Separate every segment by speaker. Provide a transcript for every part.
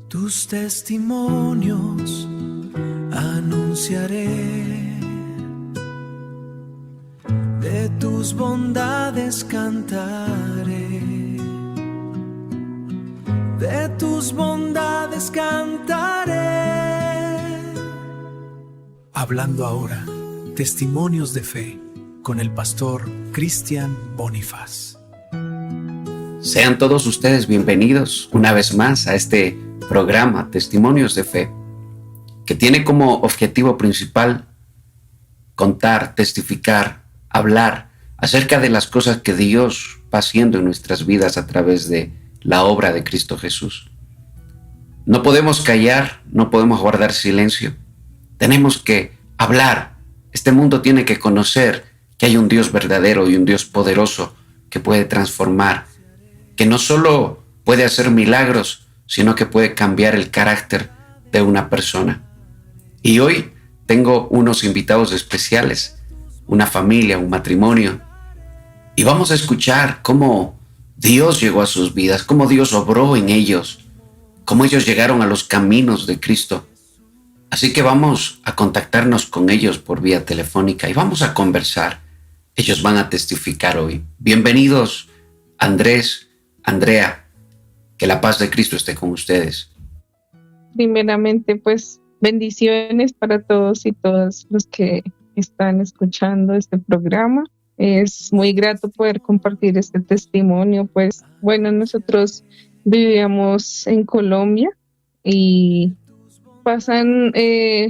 Speaker 1: Tus testimonios anunciaré, de tus bondades cantaré, de tus bondades cantaré. Hablando ahora, testimonios de fe con el pastor Cristian Bonifaz.
Speaker 2: Sean todos ustedes bienvenidos una vez más a este programa Testimonios de Fe, que tiene como objetivo principal contar, testificar, hablar acerca de las cosas que Dios va haciendo en nuestras vidas a través de la obra de Cristo Jesús. No podemos callar, no podemos guardar silencio. Tenemos que hablar. Este mundo tiene que conocer que hay un Dios verdadero y un Dios poderoso que puede transformar, que no solo puede hacer milagros, sino que puede cambiar el carácter de una persona. Y hoy tengo unos invitados especiales, una familia, un matrimonio, y vamos a escuchar cómo Dios llegó a sus vidas, cómo Dios obró en ellos, cómo ellos llegaron a los caminos de Cristo. Así que vamos a contactarnos con ellos por vía telefónica y vamos a conversar. Ellos van a testificar hoy. Bienvenidos, Andrés, Andrea, que la paz de Cristo esté con ustedes.
Speaker 3: Primeramente, pues bendiciones para todos y todas los que están escuchando este programa. Es muy grato poder compartir este testimonio. Pues bueno, nosotros vivíamos en Colombia y pasan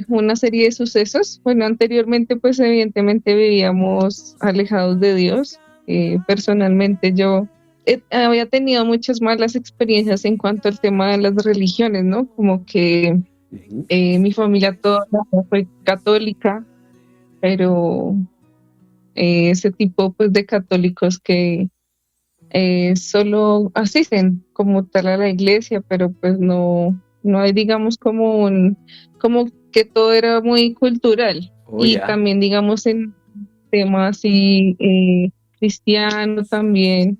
Speaker 3: una serie de sucesos. Bueno, anteriormente pues evidentemente vivíamos alejados de Dios. Personalmente yo había tenido muchas malas experiencias en cuanto al tema de las religiones, ¿no? Como que mi familia toda fue católica, pero ese tipo pues de católicos que solo asisten como tal a la iglesia, pero pues no hay, digamos, como que todo era muy cultural. También, digamos, en temas así cristiano también,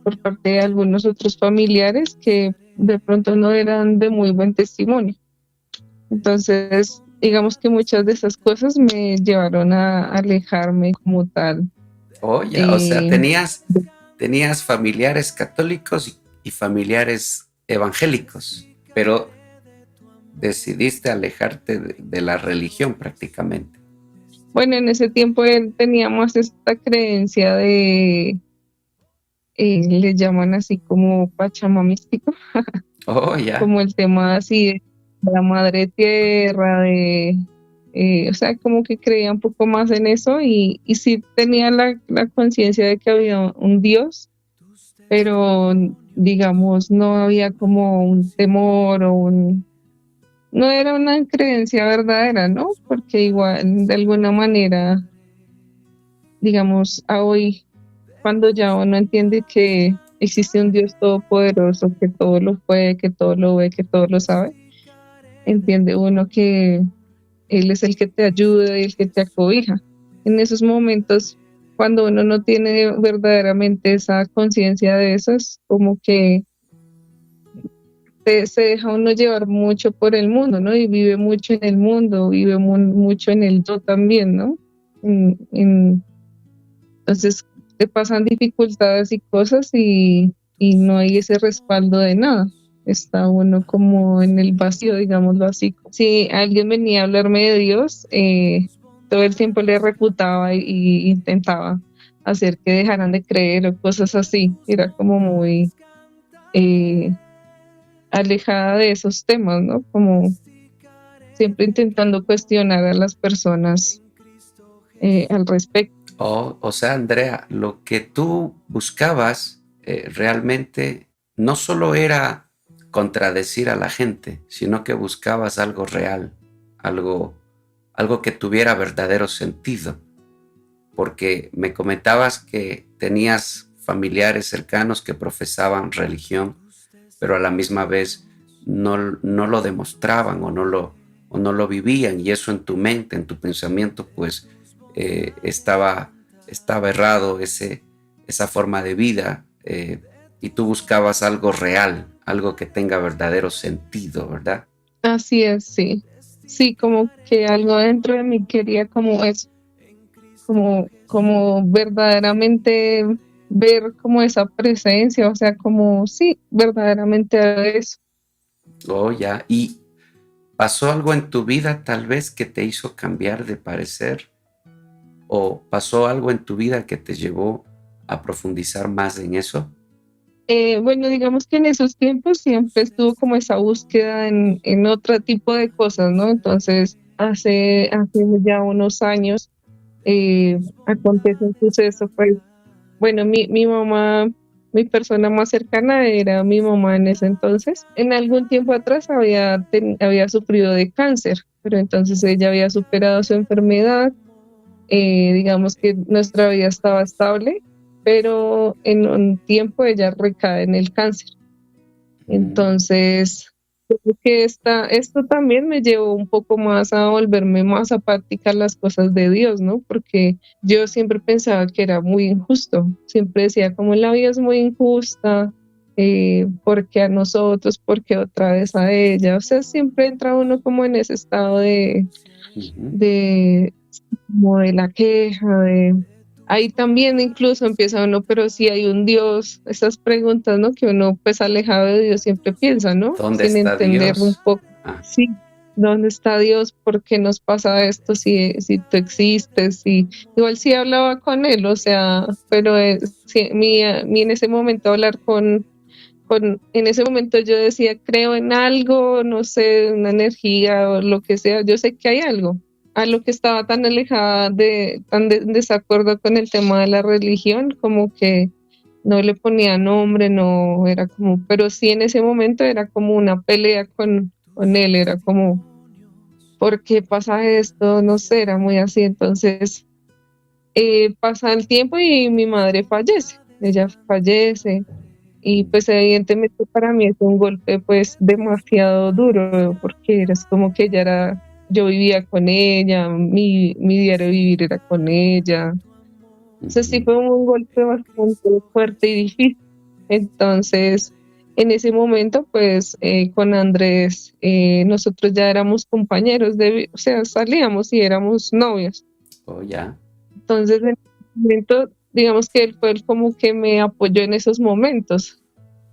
Speaker 3: por parte de algunos otros familiares que de pronto no eran de muy buen testimonio. Entonces, digamos que muchas de esas cosas me llevaron a alejarme como tal.
Speaker 2: O sea, tenías familiares católicos y familiares evangélicos, pero decidiste alejarte de la religión prácticamente.
Speaker 3: Bueno, en ese tiempo teníamos esta creencia de, le llaman así como pachamamístico, como el tema así de la madre tierra, o sea, como que creía un poco más en eso y sí tenía la conciencia de que había un Dios, pero digamos no había como un temor no era una creencia verdadera, ¿no? Porque igual de alguna manera, digamos, a hoy, cuando ya uno entiende que existe un Dios todopoderoso, que todo lo puede, que todo lo ve, que todo lo sabe, entiende uno que Él es el que te ayuda y el que te acobija. En esos momentos, cuando uno no tiene verdaderamente esa conciencia de eso, es como que se deja uno llevar mucho por el mundo, ¿no? Y vive mucho en el mundo, vive mucho en el yo también, ¿no? Entonces, te pasan dificultades y cosas y no hay ese respaldo de nada. Está uno como en el vacío, digámoslo así. Si alguien venía a hablarme de Dios, todo el tiempo le refutaba y intentaba hacer que dejaran de creer o cosas así. Era como muy alejada de esos temas, ¿no? Como siempre intentando cuestionar a las personas al respecto.
Speaker 2: O sea, Andrea, lo que tú buscabas realmente no solo era contradecir a la gente, sino que buscabas algo real, algo que tuviera verdadero sentido. Porque me comentabas que tenías familiares cercanos que profesaban religión, pero a la misma vez no lo demostraban o no lo vivían, y eso en tu mente, en tu pensamiento, pues estaba errado esa forma de vida, y tú buscabas algo real, algo que tenga verdadero sentido, ¿verdad?
Speaker 3: Así es, sí. Sí, como que algo dentro de mí quería como eso, como verdaderamente ver como esa presencia, o sea, como sí, verdaderamente eso.
Speaker 2: Oh, ya. ¿Y pasó algo en tu vida tal vez que te hizo cambiar de parecer? ¿O pasó algo en tu vida que te llevó a profundizar más en eso?
Speaker 3: Bueno, digamos que en esos tiempos siempre estuvo como esa búsqueda en otro tipo de cosas, ¿no? Entonces, hace ya unos años acontece un suceso, pues, bueno, mi mamá, mi persona más cercana era mi mamá en ese entonces. En algún tiempo atrás había sufrido de cáncer, pero entonces ella había superado su enfermedad, digamos que nuestra vida estaba estable, pero en un tiempo ella recae en el cáncer.
Speaker 2: Mm,
Speaker 3: Entonces, creo que esto también me llevó un poco más a volverme más a practicar las cosas de Dios, ¿no? Porque yo siempre pensaba que era muy injusto, siempre decía como la vida es muy injusta, ¿por qué a nosotros? ¿Por qué otra vez a ella? O sea, siempre entra uno como en ese estado
Speaker 2: ujú.
Speaker 3: de, como de la queja, ahí también incluso empieza uno, pero si hay un Dios, esas preguntas, ¿no? Que uno pues alejado de Dios siempre piensa, ¿no?
Speaker 2: ¿Dónde
Speaker 3: Sin
Speaker 2: está
Speaker 3: entender un
Speaker 2: Dios?
Speaker 3: poco,
Speaker 2: Ah,
Speaker 3: sí, ¿dónde está Dios? ¿Por qué nos pasa esto si tú existes? Igual sí hablaba con él, o sea, pero sí, mi en ese momento hablar en ese momento yo decía, creo en algo, no sé, una energía o lo que sea, yo sé que hay algo. A lo que estaba tan alejada en desacuerdo con el tema de la religión, como que no le ponía nombre, no era como, pero sí en ese momento era como una pelea con él, era como, ¿por qué pasa esto? No sé, era muy así. Entonces, pasa el tiempo y mi madre fallece, ella fallece. Y pues evidentemente para mí es un golpe pues demasiado duro porque era como que yo vivía con ella, mi diario vivir era con ella. Entonces sí
Speaker 2: ujú.
Speaker 3: fue un golpe bastante fuerte y difícil. Entonces, en ese momento pues con Andrés nosotros ya éramos compañeros, o sea, salíamos y éramos novios.
Speaker 2: Oh, ya.
Speaker 3: Entonces en ese momento, digamos que él fue el como que me apoyó en esos momentos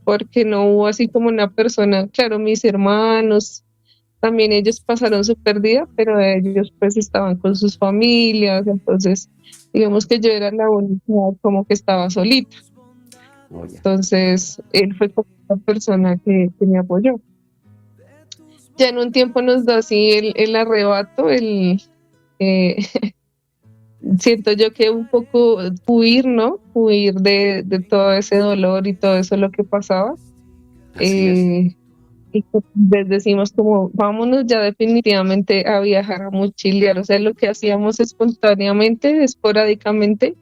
Speaker 3: porque no hubo así como una persona, claro, mis hermanos, también ellos pasaron su pérdida, pero ellos pues estaban con sus familias, entonces digamos que yo era la única como que estaba solita,
Speaker 2: Oh, ya.
Speaker 3: entonces él fue como la persona que me apoyó. Ya en un tiempo nos da así el arrebato, eh, siento yo que un poco huir, ¿no? Huir de todo ese dolor y todo eso lo que pasaba.
Speaker 2: Así es.
Speaker 3: Eh, y pues decimos como vámonos ya definitivamente a viajar, a mochilear, o sea, lo que hacíamos espontáneamente, esporádicamente,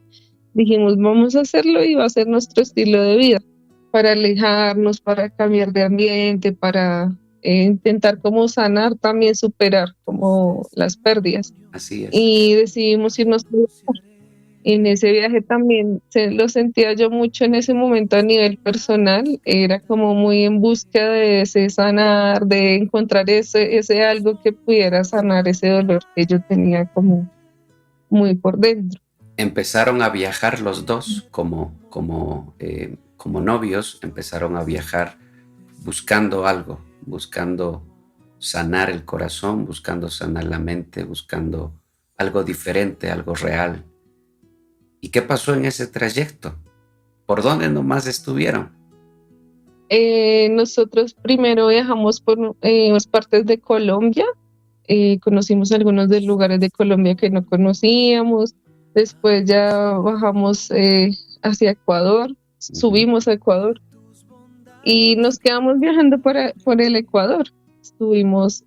Speaker 3: dijimos vamos a hacerlo y va a ser nuestro estilo de vida, para alejarnos, para cambiar de ambiente, para intentar como sanar, también superar como las pérdidas.
Speaker 2: Así es.
Speaker 3: Y decidimos irnos en ese viaje también lo sentía yo mucho en ese momento a nivel personal, era como muy en búsqueda de ese sanar, de encontrar ese algo que pudiera sanar ese dolor que yo tenía como muy por dentro.
Speaker 2: Empezaron a viajar los dos como novios, empezaron a viajar buscando algo, buscando sanar el corazón, buscando sanar la mente, buscando algo diferente, algo real. ¿Y qué pasó en ese trayecto? ¿Por dónde nomás estuvieron?
Speaker 3: Nosotros primero viajamos por unas partes de Colombia, conocimos algunos de lugares de Colombia que no conocíamos, después ya bajamos hacia Ecuador,
Speaker 2: Ujú.
Speaker 3: subimos a Ecuador y nos quedamos viajando por el Ecuador. Estuvimos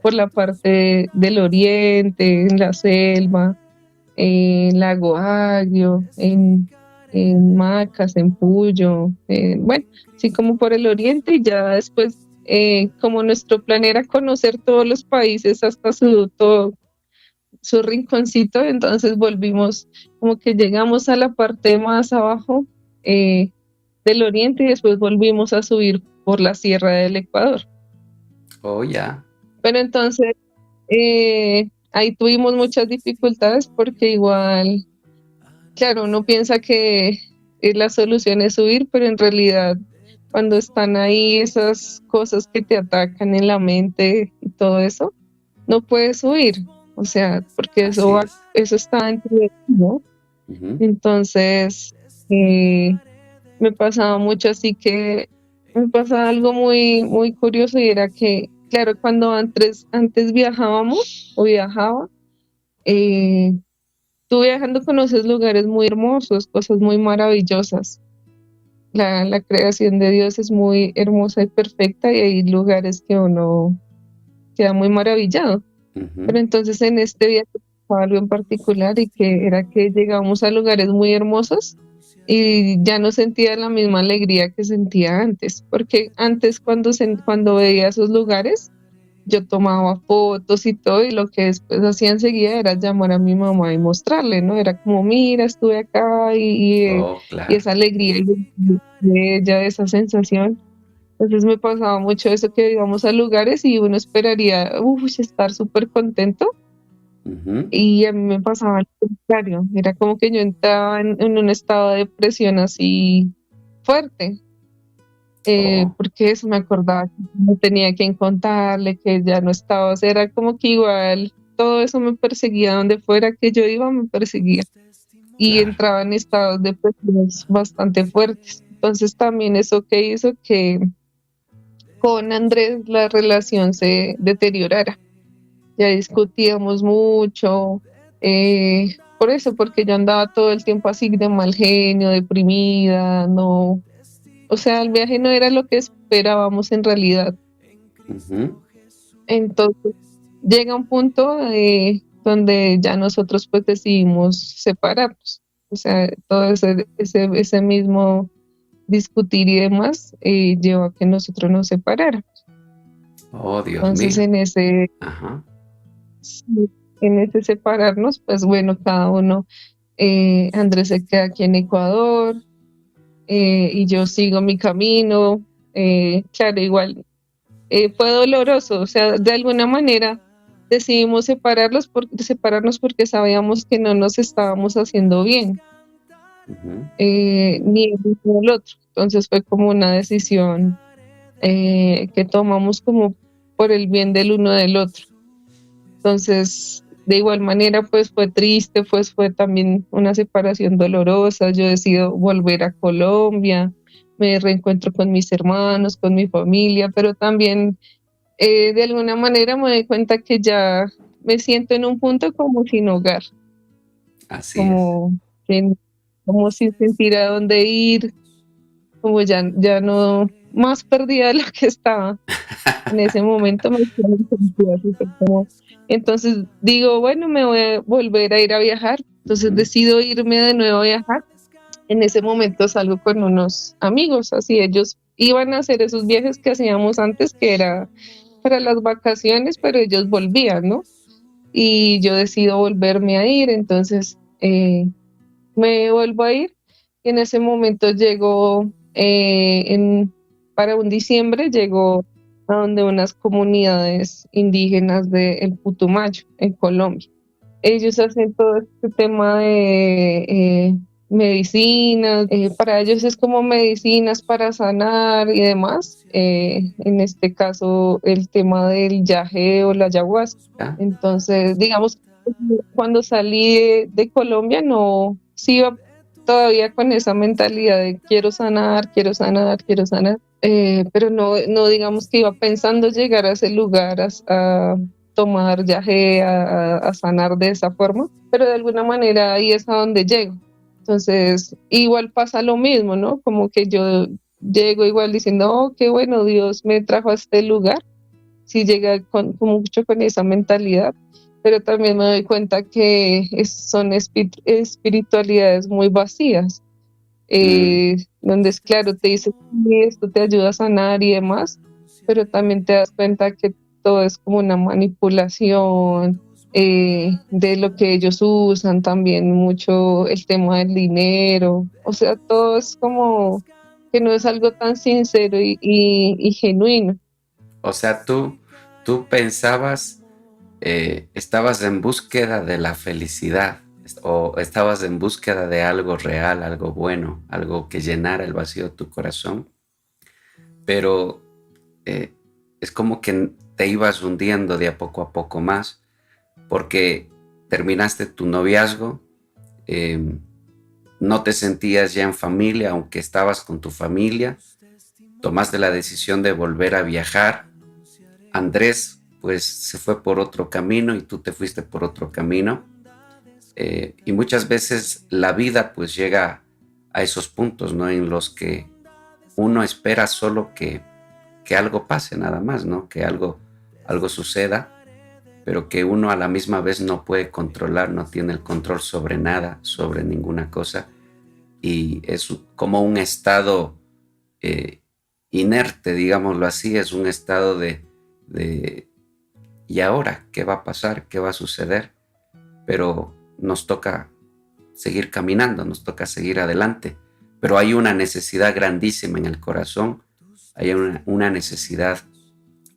Speaker 3: por la parte del oriente, en la selva, en Lago Agrio, en Macas, en Puyo, bueno, sí como por el oriente y ya después, como nuestro plan era conocer todos los países hasta todo su rinconcito, entonces volvimos, como que llegamos a la parte más abajo, del oriente y después volvimos a subir por la sierra del Ecuador.
Speaker 2: Oh, ya.
Speaker 3: Pero entonces ahí tuvimos muchas dificultades porque igual, claro, uno piensa que la solución es subir, pero en realidad cuando están ahí esas cosas que te atacan en la mente y todo eso, no puedes subir, o sea, porque
Speaker 2: Así es.
Speaker 3: eso está dentro de ti, ¿no?
Speaker 2: Ujú.
Speaker 3: Entonces, me pasaba mucho así que me pasaba algo muy, muy curioso y era que, claro, cuando antes viajábamos o viajaba, eh, tú viajando conoces lugares muy hermosos, cosas muy maravillosas. La creación de Dios es muy hermosa y perfecta y hay lugares que uno queda muy maravillado. Pero
Speaker 2: Ujú.
Speaker 3: entonces en este viaje pasaba algo en particular y que era que llegábamos a lugares muy hermosos y ya no sentía la misma alegría que sentía antes, porque antes cuando veía esos lugares, yo tomaba fotos y todo, y lo que después hacía enseguida era llamar a mi mamá y mostrarle, ¿no? Era como, mira, estuve acá
Speaker 2: Oh,
Speaker 3: y
Speaker 2: claro.
Speaker 3: esa alegría de ella, esa sensación. Entonces me pasaba mucho eso que íbamos a lugares y uno esperaría, estar súper contento
Speaker 2: Ujú.
Speaker 3: y a mí me pasaba lo contrario, era como que yo entraba en un estado de depresión así fuerte,
Speaker 2: Oh,
Speaker 3: porque eso me acordaba que no tenía quien contarle, que ya no estaba, o sea, era como que igual todo eso me perseguía, donde fuera que yo iba me perseguía y
Speaker 2: claro.
Speaker 3: entraba en estados depresivos bastante fuertes. Entonces también eso que hizo que con Andrés la relación se deteriorara. Ya discutíamos mucho, por eso, porque yo andaba todo el tiempo así de mal genio, deprimida, no, o sea, el viaje no era lo que esperábamos en realidad.
Speaker 2: Ujú.
Speaker 3: Entonces llega un punto donde ya nosotros pues decidimos separarnos. O sea, todo ese mismo discutir y demás llevó a que nosotros nos separáramos.
Speaker 2: Oh, Dios
Speaker 3: Entonces
Speaker 2: mío. Ajá.
Speaker 3: en ese separarnos, pues bueno, cada uno, Andrés se queda aquí en Ecuador y yo sigo mi camino. Claro, igual fue doloroso, o sea, de alguna manera decidimos separarnos porque sabíamos que no nos estábamos haciendo bien,
Speaker 2: Ujú.
Speaker 3: ni el uno ni el otro. Entonces fue como una decisión que tomamos como por el bien del uno del otro. Entonces, de igual manera, pues fue triste, pues fue también una separación dolorosa. Yo decido volver a Colombia, me reencuentro con mis hermanos, con mi familia, pero también de alguna manera me doy cuenta que ya me siento en un punto como sin hogar,
Speaker 2: Así es.
Speaker 3: como, que, como sin sentir a dónde ir, como ya no, más perdida de lo que estaba. En ese momento me sentía súper como, entonces digo, bueno, me voy a volver a ir a viajar, entonces
Speaker 2: Ujú.
Speaker 3: decido irme de nuevo a viajar. En ese momento salgo con unos amigos, así ellos iban a hacer esos viajes que hacíamos antes, que era para las vacaciones, pero ellos volvían, ¿no? Y yo decido volverme a ir, entonces me vuelvo a ir y en ese momento llego para un diciembre, llego a donde unas comunidades indígenas del Putumayo, en Colombia. Ellos hacen todo este tema de medicinas, para ellos es como medicinas para sanar y demás. En este caso, el tema del yagé o la ayahuasca.
Speaker 2: ¿Ya?
Speaker 3: Entonces, digamos, cuando salí de Colombia, no, sí iba todavía con esa mentalidad de quiero sanar, quiero sanar, quiero sanar, pero no digamos que iba pensando llegar a ese lugar a tomar yagé, a sanar de esa forma, pero de alguna manera ahí es a donde llego. Entonces, igual pasa lo mismo, ¿no? Como que yo llego igual diciendo, oh, qué bueno, Dios me trajo a este lugar, sí llega con mucho con esa mentalidad, pero también me doy cuenta que son espiritualidades muy vacías,
Speaker 2: Mm.
Speaker 3: donde es claro, te dice, sí, esto te ayuda a sanar y demás, pero también te das cuenta que todo es como una manipulación de lo que ellos usan, también mucho el tema del dinero, o sea, todo es como que no es algo tan sincero y genuino.
Speaker 2: O sea, tú pensabas, estabas en búsqueda de la felicidad o estabas en búsqueda de algo real, algo bueno, algo que llenara el vacío de tu corazón, pero eh, es como que te ibas hundiendo de a poco más porque terminaste tu noviazgo, eh, no te sentías ya en familia, aunque estabas con tu familia, tomaste la decisión de volver a viajar. Andrés pues se fue por otro camino y tú te fuiste por otro camino. Y muchas veces la vida pues llega a esos puntos, ¿no? En los que uno espera solo que algo pase nada más, ¿no? Que algo suceda, pero que uno a la misma vez no puede controlar, no tiene el control sobre nada, sobre ninguna cosa. Y es como un estado eh, inerte, digámoslo así, es un estado de ¿y ahora qué va a pasar? ¿Qué va a suceder? Pero nos toca seguir caminando, nos toca seguir adelante. Pero hay una necesidad grandísima en el corazón, hay una necesidad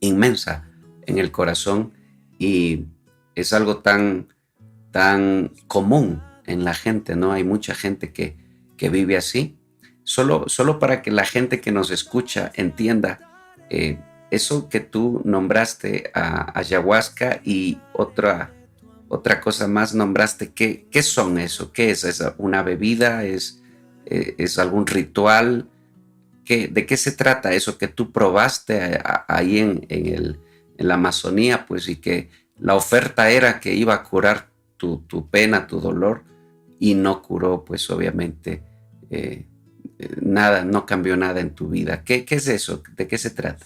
Speaker 2: inmensa en el corazón y es algo tan común en la gente, ¿no? Hay mucha gente que vive así. Solo para que la gente que nos escucha entienda, eso que tú nombraste a ayahuasca y otra cosa más nombraste, ¿qué son eso? ¿Qué es esa? ¿Una bebida? ¿Es algún ritual? ¿De qué se trata eso que tú probaste ahí en la Amazonía? Pues y que la oferta era que iba a curar tu pena, tu dolor, y no curó, pues obviamente, eh, nada, no cambió nada en tu vida. ¿Qué es eso? ¿De qué se trata?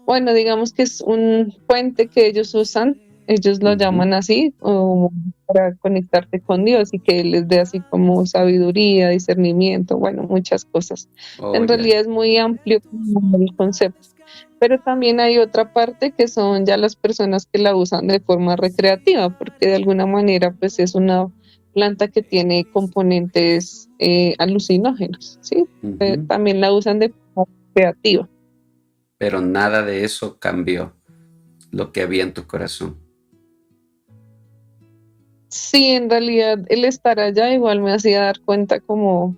Speaker 3: Bueno, digamos que es un puente que ellos usan, ellos lo
Speaker 2: Ujú.
Speaker 3: llaman así, o para conectarte con Dios y que les dé así como sabiduría, discernimiento, bueno, muchas cosas.
Speaker 2: Oh,
Speaker 3: En
Speaker 2: ya.
Speaker 3: realidad es muy amplio como el concepto, pero también hay otra parte que son ya las personas que la usan de forma recreativa, porque de alguna manera pues es una planta que tiene componentes alucinógenos, ¿sí?
Speaker 2: Ujú.
Speaker 3: También la usan de forma recreativa.
Speaker 2: Pero nada de eso cambió lo que había en tu corazón.
Speaker 3: Sí, en realidad el estar allá igual me hacía dar cuenta como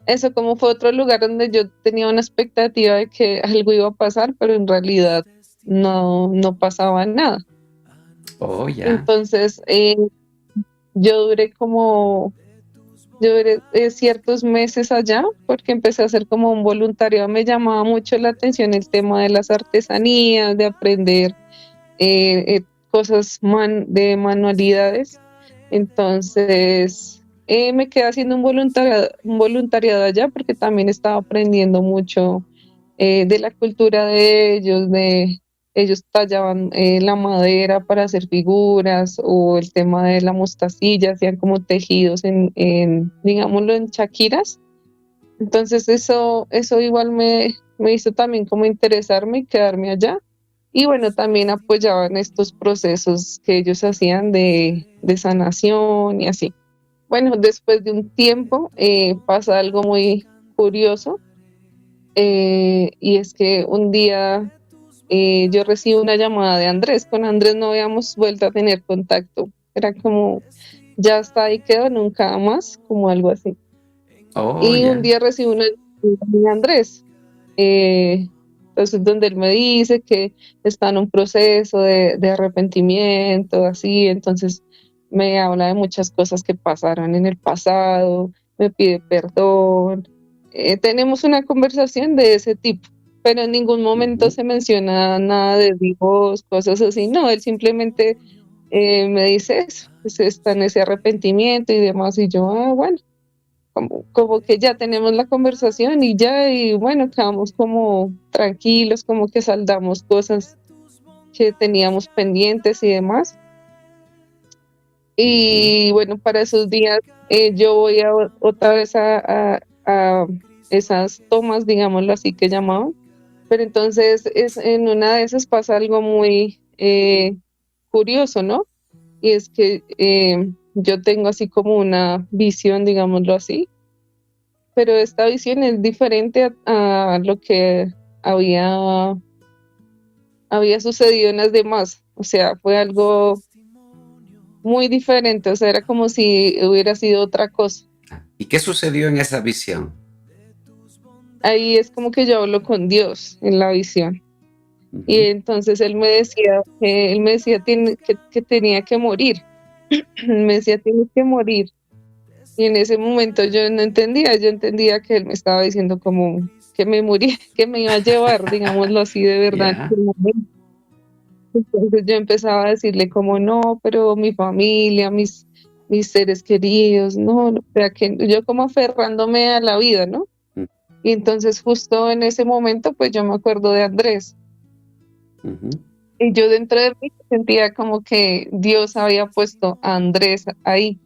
Speaker 3: eso, como fue otro lugar donde yo tenía una expectativa de que algo iba a pasar, pero en realidad no pasaba nada.
Speaker 2: Oh, ya.
Speaker 3: Entonces, yo duré como, yo duré ciertos meses allá porque empecé a hacer como un voluntariado. Me llamaba mucho la atención el tema de las artesanías, de aprender cosas de manualidades. Entonces, me quedé haciendo un voluntariado allá porque también estaba aprendiendo mucho de la cultura de ellos, ellos tallaban la madera para hacer figuras o el tema de la mostacilla, hacían como tejidos digámoslo, en chaquiras. Entonces eso igual me hizo también como interesarme y quedarme allá. Y bueno, también apoyaban estos procesos que ellos hacían de sanación y así. Bueno, después de un tiempo pasa algo muy curioso y es que un día yo recibo una llamada de Andrés. Con Andrés no habíamos vuelto a tener contacto. Era como, ya está ahí quedó, nunca más, como algo así.
Speaker 2: Oh,
Speaker 3: Y un
Speaker 2: ya.
Speaker 3: día recibo una llamada de Andrés. Eh, entonces, donde él me dice que está en un proceso de arrepentimiento, así, entonces me habla de muchas cosas que pasaron en el pasado, me pide perdón. Tenemos una conversación de ese tipo, pero en ningún momento
Speaker 2: Ujú.
Speaker 3: se menciona nada de Dios, cosas así, no, él simplemente me dice eso, pues está en ese arrepentimiento y demás, y yo, bueno como que ya tenemos la conversación y ya, y bueno, quedamos como tranquilos, como que saldamos cosas que teníamos pendientes y demás.
Speaker 2: Ujú.
Speaker 3: Y bueno, para esos días yo voy otra vez a esas tomas, digámoslo así que llamaban, pero entonces en una de esas pasa algo muy curioso, ¿no? Y es que yo tengo así como una visión, digámoslo así, pero esta visión es diferente a lo que había sucedido en las demás. O sea, fue algo muy diferente, o sea, era como si hubiera sido otra cosa.
Speaker 2: ¿Y qué sucedió en esa visión?
Speaker 3: Ahí es como que yo hablo con Dios en la visión. Y
Speaker 2: Ujú.
Speaker 3: entonces él me decía que tenía que morir. Me decía, tienes que morir. Y en ese momento yo no entendía, yo entendía que él me estaba diciendo como que me moría, que me iba a llevar, digámoslo así, de verdad. En
Speaker 2: Ya.
Speaker 3: ese momento. Entonces yo empezaba a decirle como no, pero mi familia, mis seres queridos, no, o sea, que yo como aferrándome a la vida, ¿no?
Speaker 2: Mm,
Speaker 3: Y entonces justo en ese momento, pues yo me acuerdo de Andrés.
Speaker 2: ujú.
Speaker 3: Y yo dentro de mí sentía como que Dios había puesto a Andrés ahí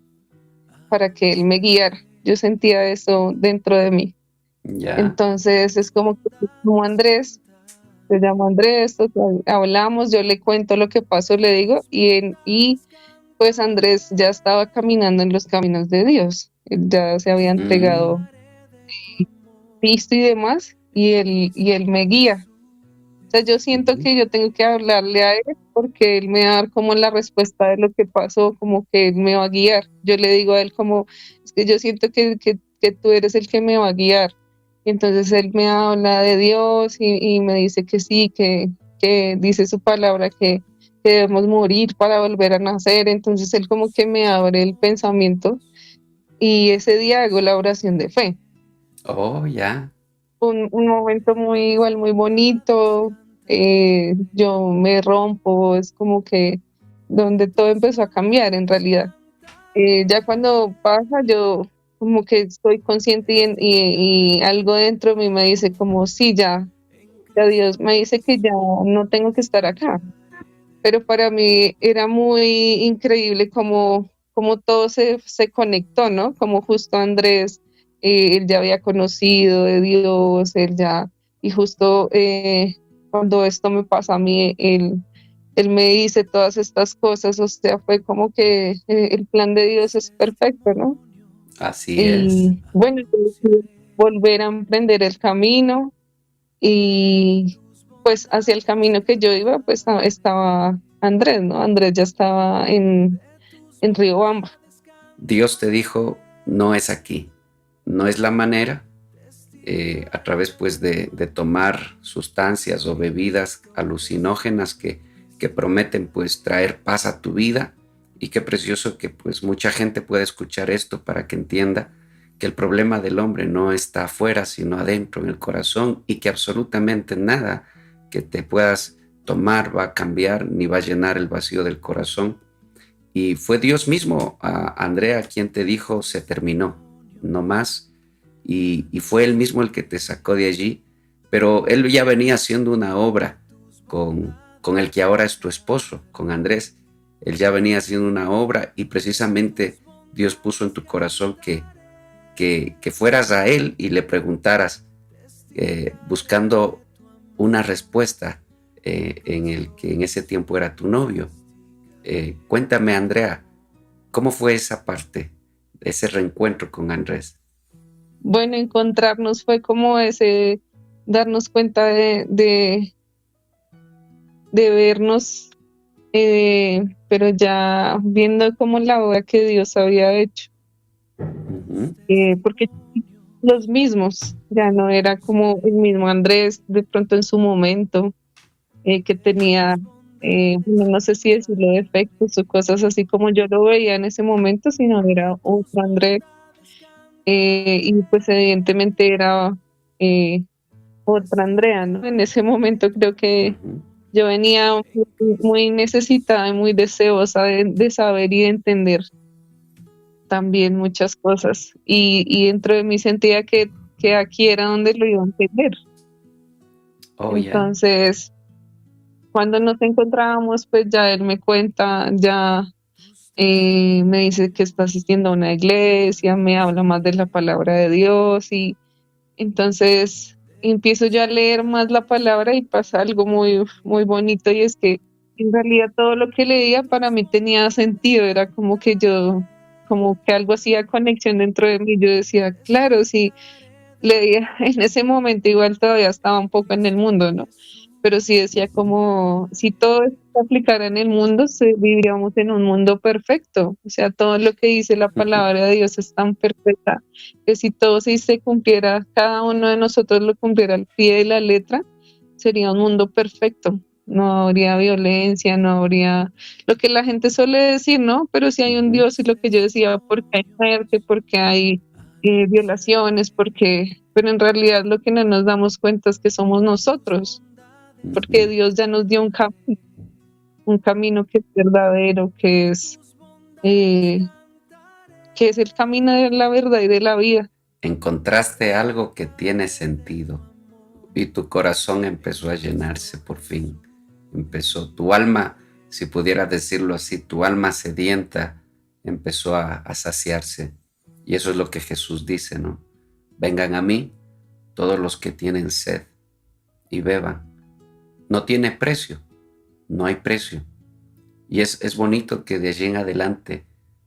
Speaker 3: para que él me guiara. Yo sentía eso dentro de mí.
Speaker 2: Ya.
Speaker 3: Entonces es como que como Andrés, se llama Andrés, total, hablamos, yo le cuento lo que pasó, le digo, y pues Andrés ya estaba caminando en los caminos de Dios. Él ya se había
Speaker 2: Mm,
Speaker 3: entregado Cristo y demás, y él me guía. O sea, yo siento
Speaker 2: ujú.
Speaker 3: que yo tengo que hablarle a él porque él me va a dar como la respuesta de lo que pasó, como que él me va a guiar. Yo le digo a él como, es que yo siento que tú eres el que me va a guiar. Y entonces él me habla de Dios y me dice que sí, que dice su palabra que debemos morir para volver a nacer. Entonces él como que me abre el pensamiento y ese día hago la oración de fe.
Speaker 2: Oh, ya.
Speaker 3: Un momento muy igual, muy bonito. Yo me rompo, es como que donde todo empezó a cambiar en realidad. Ya cuando pasa, yo como que estoy consciente y algo dentro de mí me dice como, sí, ya Dios me dice que ya no tengo que estar acá. Pero para mí era muy increíble como todo se conectó, ¿no? Como justo Andrés, él ya había conocido de Dios, y justo cuando esto me pasa a mí, él me dice todas estas cosas, o sea, fue como que el plan de Dios es perfecto, ¿no?
Speaker 2: Así es.
Speaker 3: Y bueno, yo decidí volver a emprender el camino y pues hacia el camino que yo iba, pues estaba Andrés, ¿no? Andrés ya estaba en Riobamba.
Speaker 2: Dios te dijo, no es aquí, no es la manera, a través pues de tomar sustancias o bebidas alucinógenas que prometen pues traer paz a tu vida. Y qué precioso que pues mucha gente pueda escuchar esto para que entienda que el problema del hombre no está afuera, sino adentro, en el corazón, y que absolutamente nada que te puedas tomar va a cambiar ni va a llenar el vacío del corazón. Y fue Dios mismo, Andrea, quien te dijo, se terminó, no más. Y fue él mismo el que te sacó de allí, pero él ya venía haciendo una obra con el que ahora es tu esposo, con Andrés. Él ya venía haciendo una obra y precisamente Dios puso en tu corazón que fueras a él y le preguntaras, buscando una respuesta en el que en ese tiempo era tu novio. Cuéntame, Andrea, ¿cómo fue esa parte, ese reencuentro con Andrés?
Speaker 3: Bueno, encontrarnos fue como ese, darnos cuenta de vernos, pero ya viendo como la obra que Dios había hecho,
Speaker 2: Ujú.
Speaker 3: porque los mismos, ya no era como el mismo Andrés de pronto en su momento, que tenía, bueno, no sé si decirlo, defectos o cosas así como yo lo veía en ese momento, sino era otro Andrés, y pues evidentemente era eh, otra Andrea, ¿no? En ese momento creo que
Speaker 2: Ujú.
Speaker 3: yo venía muy necesitada y muy deseosa de saber y de entender también muchas cosas, y dentro de mí sentía que aquí era donde lo iba a entender.
Speaker 2: Oh, ya.
Speaker 3: Entonces, cuando nos encontrábamos, pues ya él me cuenta, ya me dice que está asistiendo a una iglesia, me habla más de la palabra de Dios y entonces empiezo yo a leer más la palabra y pasa algo muy, muy bonito y es que en realidad todo lo que leía para mí tenía sentido, era como que yo como que algo hacía conexión dentro de mí. Yo decía, claro, sí, leía en ese momento igual todavía estaba un poco en el mundo, ¿no? Pero sí decía como si todo esto se aplicara en el mundo, viviríamos en un mundo perfecto. O sea, todo lo que dice la palabra de Dios es tan perfecta que si todo se cumpliera, cada uno de nosotros lo cumpliera al pie de la letra, sería un mundo perfecto. No habría violencia, no habría lo que la gente suele decir, ¿no? Pero si hay un Dios y lo que yo decía, porque hay muerte, porque hay violaciones, pero en realidad lo que no nos damos cuenta es que somos nosotros, porque Dios ya nos dio un camino que es verdadero, eh, que es el camino de la verdad y de la vida.
Speaker 2: Encontraste algo que tiene sentido y tu corazón empezó a llenarse por fin. Empezó tu alma, si pudiera decirlo así, tu alma sedienta empezó a saciarse. Y eso es lo que Jesús dice, ¿no? Vengan a mí todos los que tienen sed y beban. No tiene precio, no hay precio. Y es bonito que de allí en adelante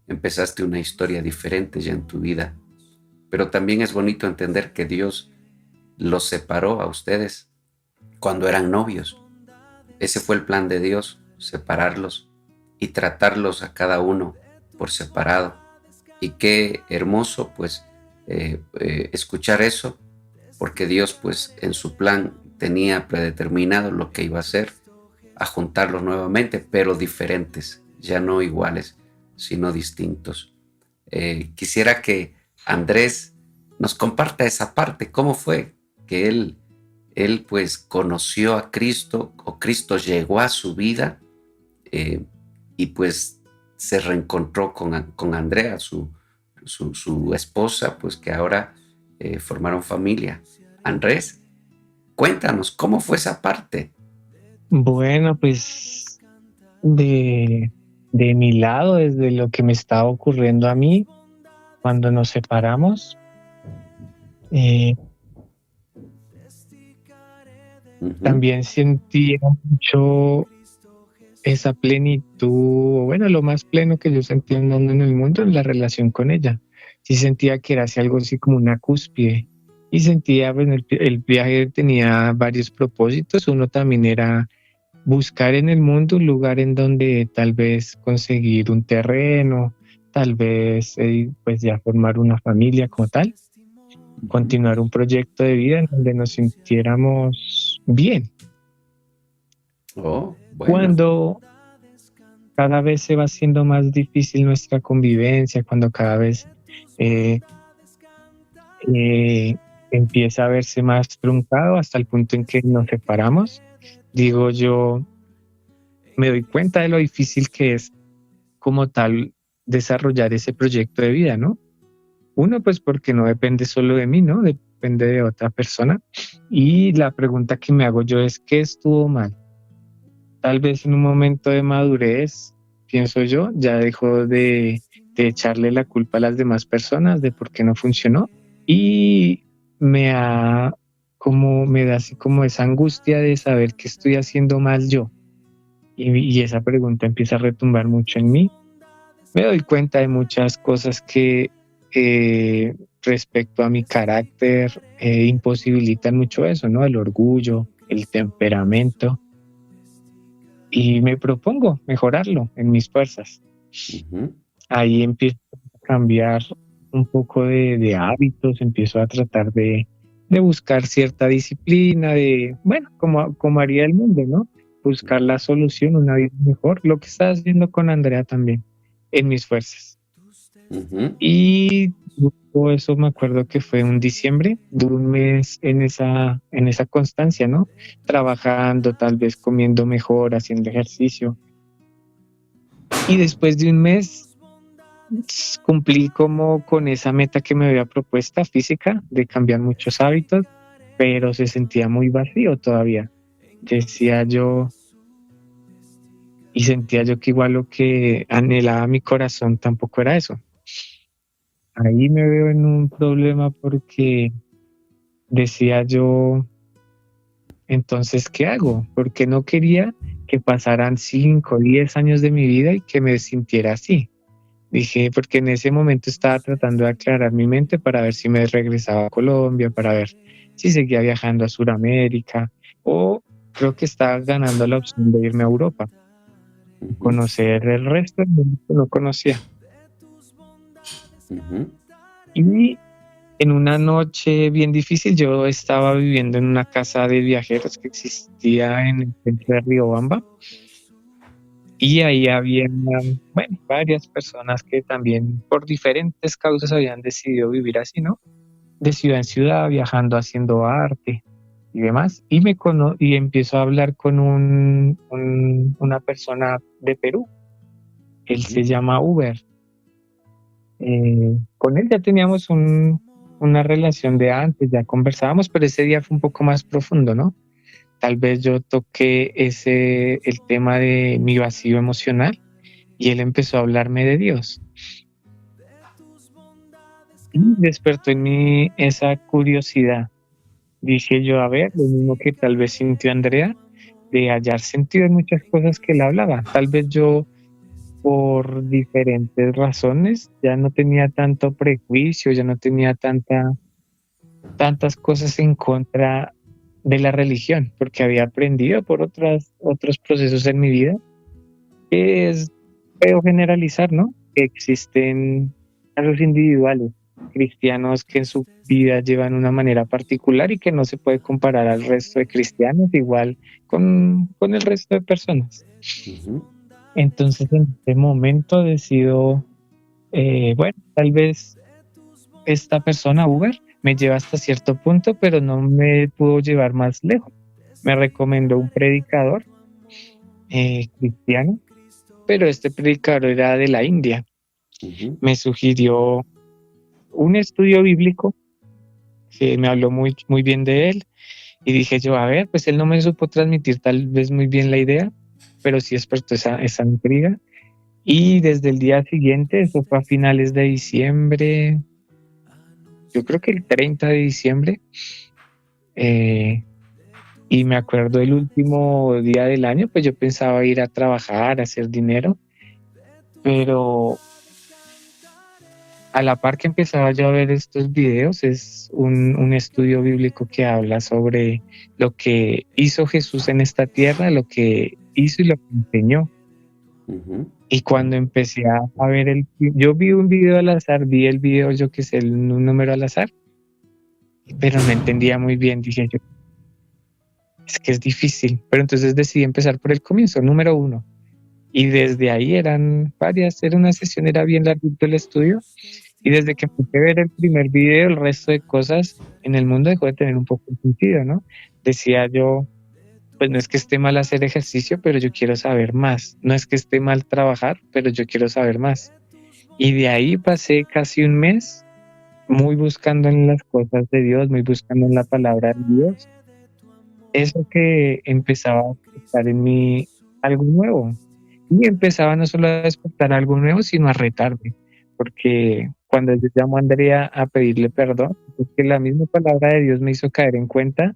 Speaker 2: empezaste una historia diferente ya en tu vida. Pero también es bonito entender que Dios los separó a ustedes cuando eran novios. Ese fue el plan de Dios, separarlos y tratarlos a cada uno por separado. Y qué hermoso pues escuchar eso, porque Dios pues en su plan tenía predeterminado lo que iba a hacer, a juntarlos nuevamente, pero diferentes, ya no iguales, sino distintos. Quisiera que Andrés nos comparta esa parte, cómo fue que él pues conoció a Cristo, o Cristo llegó a su vida, y pues se reencontró con Andrea, su esposa, pues que ahora formaron familia. Andrés, cuéntanos, ¿cómo fue esa parte?
Speaker 4: Bueno, pues de mi lado, desde lo que me estaba ocurriendo a mí cuando nos separamos, también sentía mucho esa plenitud, bueno, lo más pleno que yo sentía en el mundo en la relación con ella. Sí sentía que era así, algo así como una cúspide. Y sentía, bueno, el viaje tenía varios propósitos. Uno también era buscar en el mundo un lugar en donde tal vez conseguir un terreno, tal vez pues ya formar una familia como tal, continuar un proyecto de vida en donde nos sintiéramos bien.
Speaker 2: Oh, bueno.
Speaker 4: Cuando cada vez se va haciendo más difícil nuestra convivencia, cuando cada vez empieza a verse más truncado hasta el punto en que nos separamos, digo yo, me doy cuenta de lo difícil que es como tal desarrollar ese proyecto de vida, ¿no? Uno, pues porque no depende solo de mí, ¿no? Depende de otra persona. Y la pregunta que me hago yo es, ¿qué estuvo mal? Tal vez en un momento de madurez, pienso yo, ya dejo de echarle la culpa a las demás personas de por qué no funcionó, y me da así como esa angustia de saber que estoy haciendo mal yo. Y esa pregunta empieza a retumbar mucho en mí. Me doy cuenta de muchas cosas que respecto a mi carácter imposibilitan mucho eso, ¿no? El orgullo, el temperamento. Y me propongo mejorarlo en mis fuerzas. Ahí empiezo a cambiar un poco de hábitos, empiezo a tratar de buscar cierta disciplina, bueno, como haría el mundo, ¿no? Buscar la solución, una vida mejor, lo que estaba haciendo con Andrea también, en mis fuerzas. Y todo eso me acuerdo que fue un diciembre, de un mes en esa constancia, ¿no? Trabajando, tal vez comiendo mejor, haciendo ejercicio. Y después de un mes cumplí como con esa meta que me había propuesta física de cambiar muchos hábitos, pero se sentía muy vacío todavía. Decía yo, y sentía yo que igual lo que anhelaba mi corazón tampoco era eso. Ahí me veo en un problema porque decía yo, entonces, ¿qué hago? Porque no quería que pasaran 5 o 10 años de mi vida y que me sintiera así. Dije, porque en ese momento estaba tratando de aclarar mi mente para ver si me regresaba a Colombia, para ver si seguía viajando a Sudamérica, o creo que estaba ganando la opción de irme a Europa, conocer el resto del mundo que no conocía. Y en una noche bien difícil, yo estaba viviendo en una casa de viajeros que existía en el centro de Riobamba. Y ahí había, bueno, varias personas que también por diferentes causas habían decidido vivir así, ¿no? De ciudad en ciudad, viajando, haciendo arte y demás. Y empiezo a hablar con una persona de Perú. Él se llama Uber. Con él ya teníamos una relación de antes, ya conversábamos, pero ese día fue un poco más profundo, ¿no? Tal vez yo toqué el tema de mi vacío emocional y él empezó a hablarme de Dios. Y despertó en mí esa curiosidad. Dije yo, a ver, lo mismo que tal vez sintió Andrea, de hallar sentido en muchas cosas que él hablaba. Tal vez yo, por diferentes razones, ya no tenía tanto prejuicio, ya no tenía tantas cosas en contra de la religión, porque había aprendido por otros procesos en mi vida, que es feo generalizar, ¿no? Que existen casos individuales, cristianos que en su vida llevan una manera particular y que no se puede comparar al resto de cristianos, igual con el resto de personas. Entonces en este momento decido, bueno, tal vez esta persona, Uber, me lleva hasta cierto punto, pero no me pudo llevar más lejos. Me recomendó un predicador cristiano, pero este predicador era de la India. Me sugirió un estudio bíblico que me habló muy, muy bien de él, y dije yo, a ver, pues él no me supo transmitir tal vez muy bien la idea, pero sí despertó esa intriga. Y desde el día siguiente, eso fue a finales de diciembre, yo creo que el 30 de diciembre, y me acuerdo el último día del año, pues yo pensaba ir a trabajar, a hacer dinero, pero a la par que empezaba yo a ver estos videos, es un estudio bíblico que habla sobre lo que hizo Jesús en esta tierra, lo que hizo y lo que enseñó. Y cuando empecé a ver yo vi un video al azar, vi el video, yo que sé, un número al azar, pero no entendía muy bien. Dije yo, es que es difícil, pero entonces decidí empezar por el comienzo, número 1. Y desde ahí era una sesión, era bien larguito el estudio, y desde que empecé a ver el primer video, el resto de cosas en el mundo dejó de tener un poco de sentido, ¿no? Decía yo, pues no es que esté mal hacer ejercicio, pero yo quiero saber más. No es que esté mal trabajar, pero yo quiero saber más. Y de ahí pasé casi un mes muy buscando en las cosas de Dios, muy buscando en la palabra de Dios. Eso que empezaba a despertar en mí algo nuevo. Y empezaba no solo a despertar algo nuevo, sino a retarme. Porque cuando yo llamo a Andrea a pedirle perdón, es que la misma palabra de Dios me hizo caer en cuenta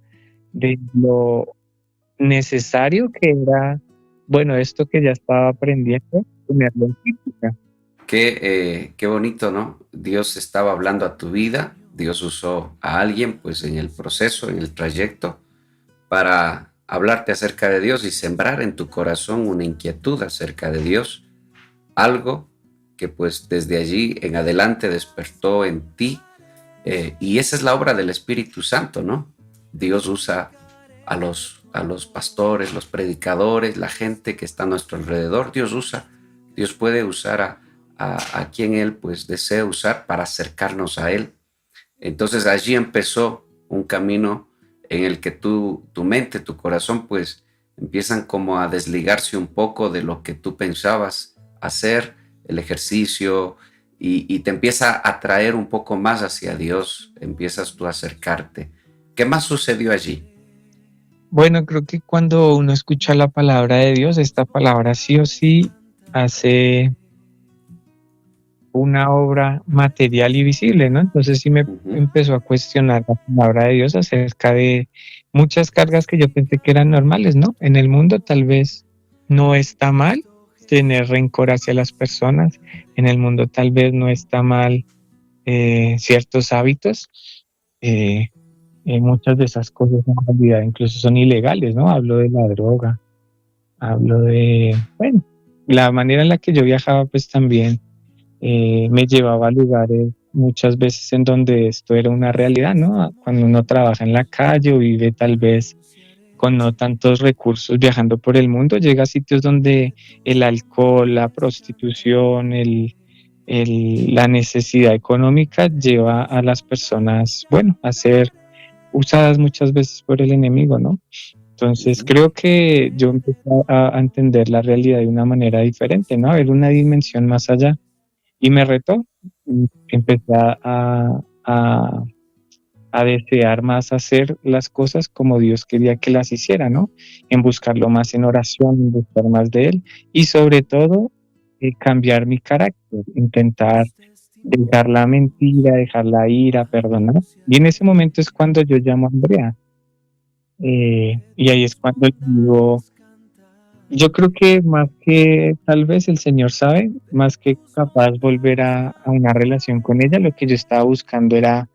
Speaker 4: de lo necesario que era, bueno, esto que ya estaba aprendiendo, ponerlo en práctica.
Speaker 2: Qué bonito, ¿no? Dios estaba hablando a tu vida, Dios usó a alguien, pues en el proceso, en el trayecto, para hablarte acerca de Dios y sembrar en tu corazón una inquietud acerca de Dios, algo que pues desde allí en adelante despertó en ti, y esa es la obra del Espíritu Santo, ¿no? Dios usa a los pastores, los predicadores, la gente que está a nuestro alrededor. Dios puede usar a quien Él pues desea usar para acercarnos a Él. Entonces allí empezó un camino en el que tu mente, tu corazón pues empiezan como a desligarse un poco de lo que tú pensabas hacer, el ejercicio, y te empieza a atraer un poco más hacia Dios, empiezas tú a acercarte. ¿Qué más sucedió allí?
Speaker 4: Bueno, creo que cuando uno escucha la palabra de Dios, esta palabra sí o sí hace una obra material y visible, ¿no? Entonces sí me empezó a cuestionar la palabra de Dios acerca de muchas cargas que yo pensé que eran normales, ¿no? En el mundo tal vez no está mal tener rencor hacia las personas. En el mundo tal vez no está mal ciertos hábitos. Muchas de esas cosas en realidad incluso son ilegales, ¿no? Hablo de la droga, hablo de, bueno, la manera en la que yo viajaba pues también me llevaba a lugares muchas veces en donde esto era una realidad, ¿no? Cuando uno trabaja en la calle o vive tal vez con no tantos recursos viajando por el mundo, llega a sitios donde el alcohol, la prostitución, la necesidad económica lleva a las personas, bueno, a ser usadas muchas veces por el enemigo, ¿no? Entonces creo que yo empecé a entender la realidad de una manera diferente, ¿no? A ver una dimensión más allá y me retó. Empecé a desear más hacer las cosas como Dios quería que las hiciera, ¿no? En buscarlo más en oración, en buscar más de Él y sobre todo cambiar mi carácter, intentar dejar la mentira, dejar la ira, perdonar. Y en ese momento es cuando yo llamo a Andrea. Y ahí es cuando digo, yo creo que más que tal vez el Señor sabe, más que capaz volver a una relación con ella, lo que yo estaba buscando era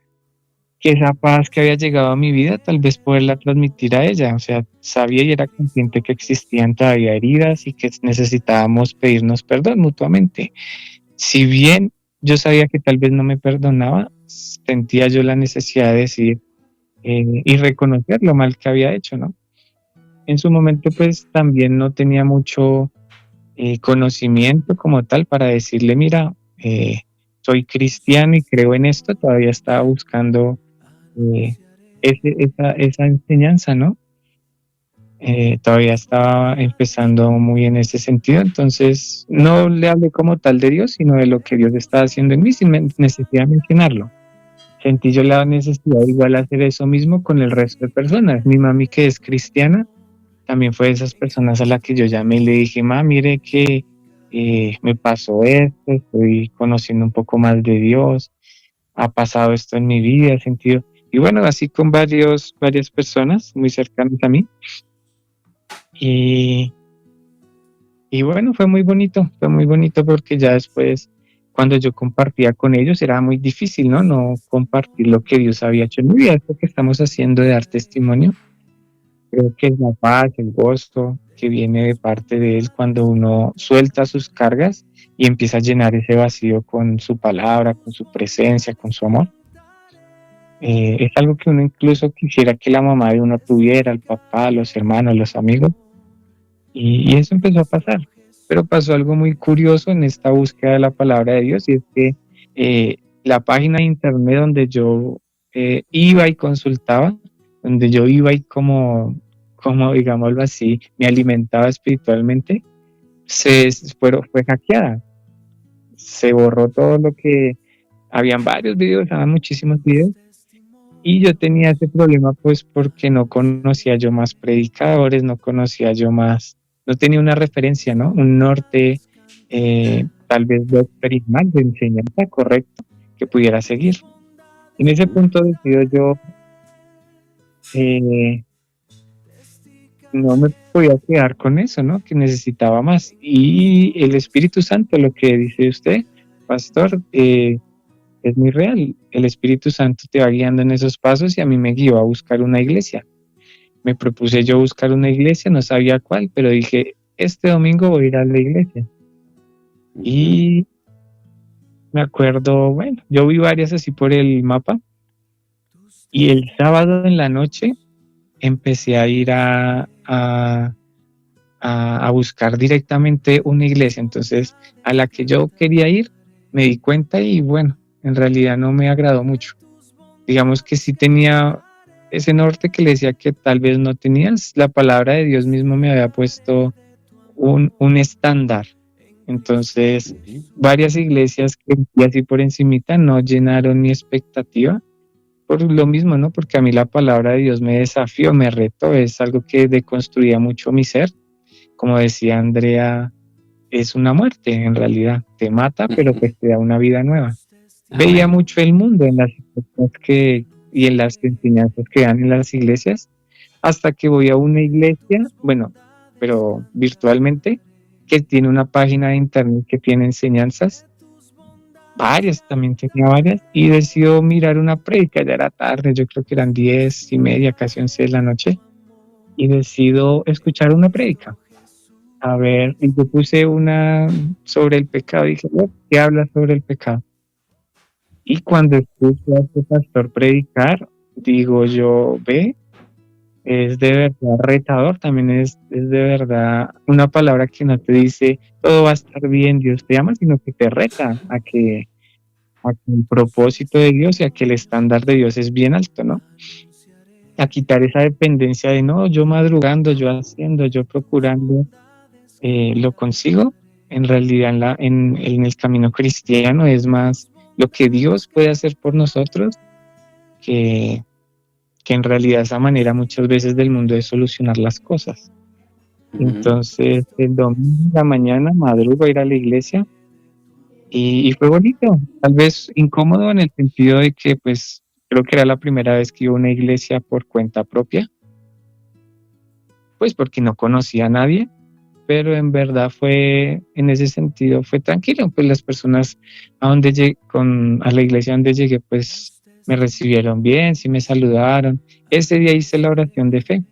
Speaker 4: que esa paz que había llegado a mi vida, tal vez poderla transmitir a ella. O sea, sabía y era consciente que existían todavía heridas y que necesitábamos pedirnos perdón mutuamente. Si bien yo sabía que tal vez no me perdonaba, sentía yo la necesidad de decir y reconocer lo mal que había hecho, ¿no? En su momento, pues también no tenía mucho conocimiento como tal para decirle, mira, soy cristiano y creo en esto. Todavía estaba buscando esa enseñanza, ¿no? Todavía estaba empezando muy en ese sentido, entonces no le hablé como tal de Dios, sino de lo que Dios estaba haciendo en mí, sin necesidad de mencionarlo. Sentí yo la necesidad de igual hacer eso mismo con el resto de personas. Mi mami, que es cristiana, también fue de esas personas a las que yo llamé y le dije, ma, mire que me pasó esto, estoy conociendo un poco más de Dios, ha pasado esto en mi vida, he sentido, y bueno, así con varias personas muy cercanas a mí, y bueno, fue muy bonito porque ya después, cuando yo compartía con ellos, era muy difícil, ¿no? No compartir lo que Dios había hecho en mi vida. Esto que estamos haciendo de dar testimonio, creo que es la paz, el gozo que viene de parte de Él cuando uno suelta sus cargas y empieza a llenar ese vacío con su palabra, con su presencia, con su amor. Es algo que uno incluso quisiera que la mamá de uno tuviera, el papá, los hermanos, los amigos. Y eso empezó a pasar. Pero pasó algo muy curioso en esta búsqueda de la palabra de Dios, y es que la página de internet donde yo iba y consultaba, donde yo iba y como digámoslo así, me alimentaba espiritualmente, fue hackeada. Se borró todo lo que... Habían varios videos, habían muchísimos videos, y yo tenía ese problema pues porque no conocía yo más predicadores, no tenía una referencia, ¿no? Un norte tal vez doctrinal de enseñanza correcto que pudiera seguir. En ese punto decido yo no me podía quedar con eso, ¿no? Que necesitaba más. Y el Espíritu Santo, lo que dice usted, pastor, es muy real. El Espíritu Santo te va guiando en esos pasos y a mí me guió a buscar una iglesia. Me propuse yo buscar una iglesia, no sabía cuál, pero dije, este domingo voy a ir a la iglesia. Y me acuerdo, bueno, yo vi varias así por el mapa, y el sábado en la noche empecé a ir a buscar directamente una iglesia. Entonces, a la que yo quería ir, me di cuenta y bueno, en realidad no me agradó mucho. Digamos que sí tenía ese norte que le decía que tal vez no tenías. La palabra de Dios mismo me había puesto un estándar. Entonces, varias iglesias que vi así por encimita no llenaron mi expectativa por lo mismo, ¿no? Porque a mí la palabra de Dios me desafió, me retó, es algo que deconstruía mucho mi ser. Como decía Andrea, es una muerte en realidad, te mata, pero pues te da una vida nueva. Veía mucho el mundo en las y en las enseñanzas que dan en las iglesias, hasta que voy a una iglesia, bueno, pero virtualmente, que tiene una página de internet que tiene enseñanzas, varias, también tenía varias, y decidió mirar una prédica, ya era tarde, yo creo que eran 10:30, casi 11 de la noche, y decido escuchar una prédica. A ver, y yo puse una sobre el pecado, dije, ¿qué habla sobre el pecado? Y cuando escucho a este pastor predicar, digo yo, ve, es de verdad retador, también es de verdad una palabra que no te dice todo va a estar bien, Dios te ama, sino que te reta a que el propósito de Dios y a que el estándar de Dios es bien alto, ¿no? A quitar esa dependencia de no, yo madrugando, yo haciendo, yo procurando, lo consigo. En realidad en el camino cristiano es más lo que Dios puede hacer por nosotros que en realidad esa manera muchas veces del mundo de solucionar las cosas. Entonces el domingo en la mañana madrugo a ir a la iglesia y fue bonito, tal vez incómodo en el sentido de que pues creo que era la primera vez que iba a una iglesia por cuenta propia, pues porque no conocía a nadie, pero en verdad fue, en ese sentido, fue tranquilo, pues las personas a la iglesia donde llegué, pues me recibieron bien, sí me saludaron. Ese día hice la oración de fe.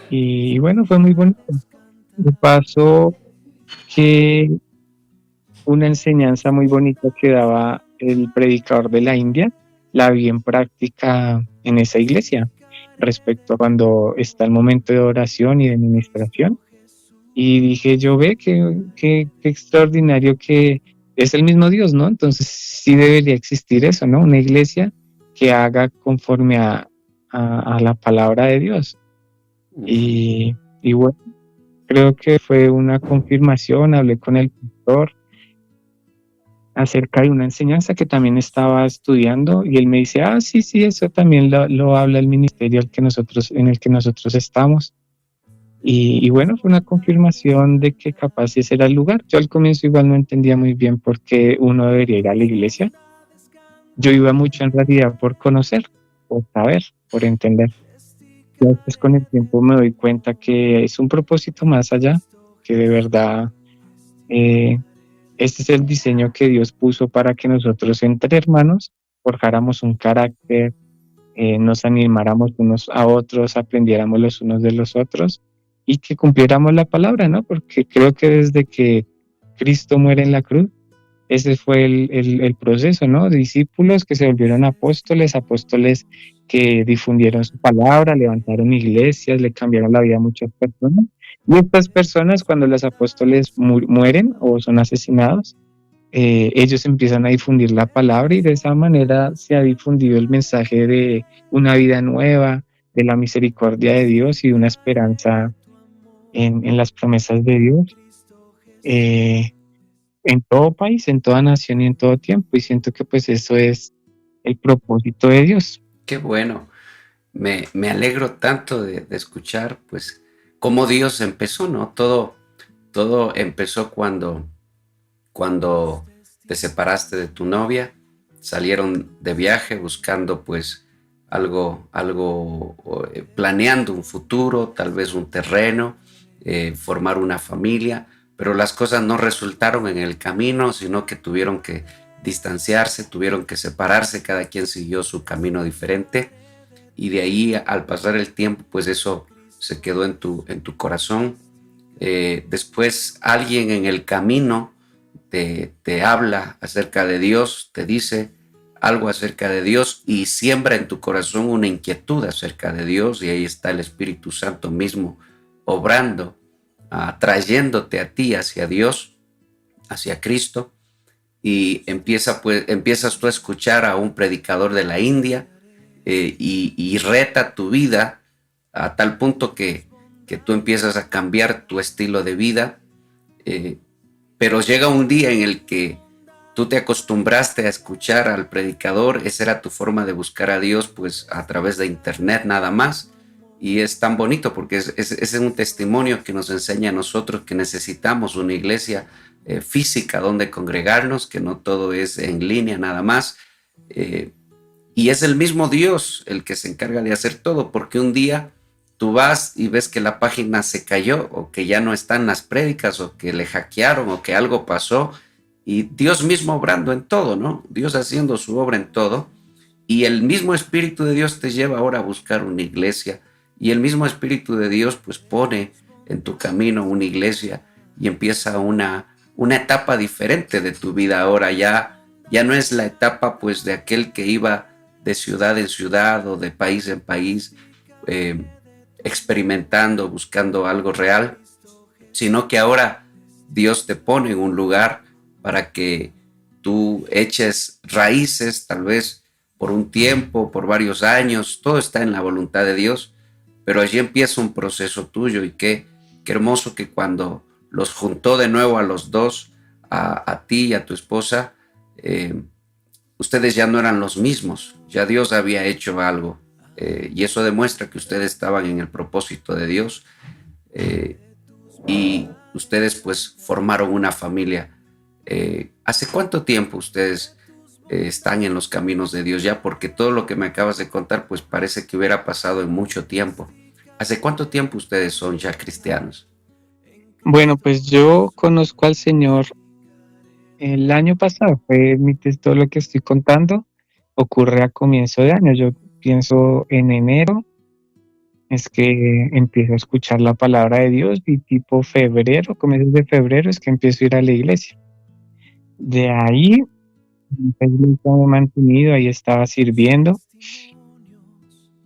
Speaker 4: Y bueno, fue muy bonito. De paso, que una enseñanza muy bonita que daba el predicador de la India, la vi en práctica en esa iglesia, respecto a cuando está el momento de oración y de ministración. Y dije, yo ve qué extraordinario que es el mismo Dios, ¿no? Entonces sí debería existir eso, ¿no? Una iglesia que haga conforme a la palabra de Dios. Y bueno, creo que fue una confirmación, hablé con el pastor acerca de una enseñanza que también estaba estudiando y él me dice, sí, eso también lo habla el ministerio en el que nosotros estamos. Y bueno, fue una confirmación de que capaz ese era el lugar. Yo al comienzo igual no entendía muy bien por qué uno debería ir a la iglesia. Yo iba mucho en realidad por conocer, por saber, por entender. Y después con el tiempo me doy cuenta que es un propósito más allá, que de verdad este es el diseño que Dios puso para que nosotros entre hermanos forjáramos un carácter, nos animáramos unos a otros, aprendiéramos los unos de los otros y que cumpliéramos la palabra, ¿no? Porque creo que desde que Cristo muere en la cruz, ese fue el proceso, ¿no? Discípulos que se volvieron apóstoles que difundieron su palabra, levantaron iglesias, le cambiaron la vida a muchas personas. Y estas personas, cuando los apóstoles mueren o son asesinados, ellos empiezan a difundir la palabra y de esa manera se ha difundido el mensaje de una vida nueva, de la misericordia de Dios y de una esperanza en las promesas de Dios. En todo país, en toda nación y en todo tiempo. Y siento que pues eso es el propósito de Dios.
Speaker 2: Qué bueno. Me alegro tanto de escuchar pues cómo Dios empezó, ¿no? Todo empezó cuando te separaste de tu novia, salieron de viaje buscando pues algo planeando un futuro, tal vez un terreno, formar una familia, pero las cosas no resultaron en el camino, sino que tuvieron que distanciarse, tuvieron que separarse, cada quien siguió su camino diferente y de ahí al pasar el tiempo pues eso se quedó en tu corazón. Después alguien en el camino te habla acerca de Dios, te dice algo acerca de Dios y siembra en tu corazón una inquietud acerca de Dios y ahí está el Espíritu Santo mismo obrando, atrayéndote a ti hacia Dios, hacia Cristo y empiezas tú a escuchar a un predicador de la India y reta tu vida a tal punto que tú empiezas a cambiar tu estilo de vida, pero llega un día en el que tú te acostumbraste a escuchar al predicador, esa era tu forma de buscar a Dios, pues a través de internet nada más, y es tan bonito porque es un testimonio que nos enseña a nosotros que necesitamos una iglesia física donde congregarnos, que no todo es en línea nada más, y es el mismo Dios el que se encarga de hacer todo, porque un día tú vas y ves que la página se cayó o que ya no están las prédicas o que le hackearon o que algo pasó, y Dios mismo obrando en todo, ¿no? Dios haciendo su obra en todo, y el mismo Espíritu de Dios te lleva ahora a buscar una iglesia, y el mismo Espíritu de Dios pues pone en tu camino una iglesia y empieza una etapa diferente de tu vida. Ahora ya no es la etapa pues de aquel que iba de ciudad en ciudad o de país en país, experimentando, buscando algo real, sino que ahora Dios te pone en un lugar para que tú eches raíces, tal vez por un tiempo, por varios años. Todo está en la voluntad de Dios, pero allí empieza un proceso tuyo, y qué hermoso que cuando los juntó de nuevo a los dos, a ti y a tu esposa, ustedes ya no eran los mismos, ya Dios había hecho algo, y eso demuestra que ustedes estaban en el propósito de Dios, y ustedes pues formaron una familia. ¿Hace cuánto tiempo ustedes están en los caminos de Dios ya? Porque todo lo que me acabas de contar pues parece que hubiera pasado en mucho tiempo. ¿Hace cuánto tiempo ustedes son ya cristianos?
Speaker 4: Bueno, pues yo conozco al Señor el año pasado. Todo lo que estoy contando ocurre a comienzo de año. Yo pienso en enero, es que empiezo a escuchar la palabra de Dios, y tipo febrero, comienzos de febrero, es que empiezo a ir a la iglesia. De ahí me he mantenido, ahí estaba sirviendo.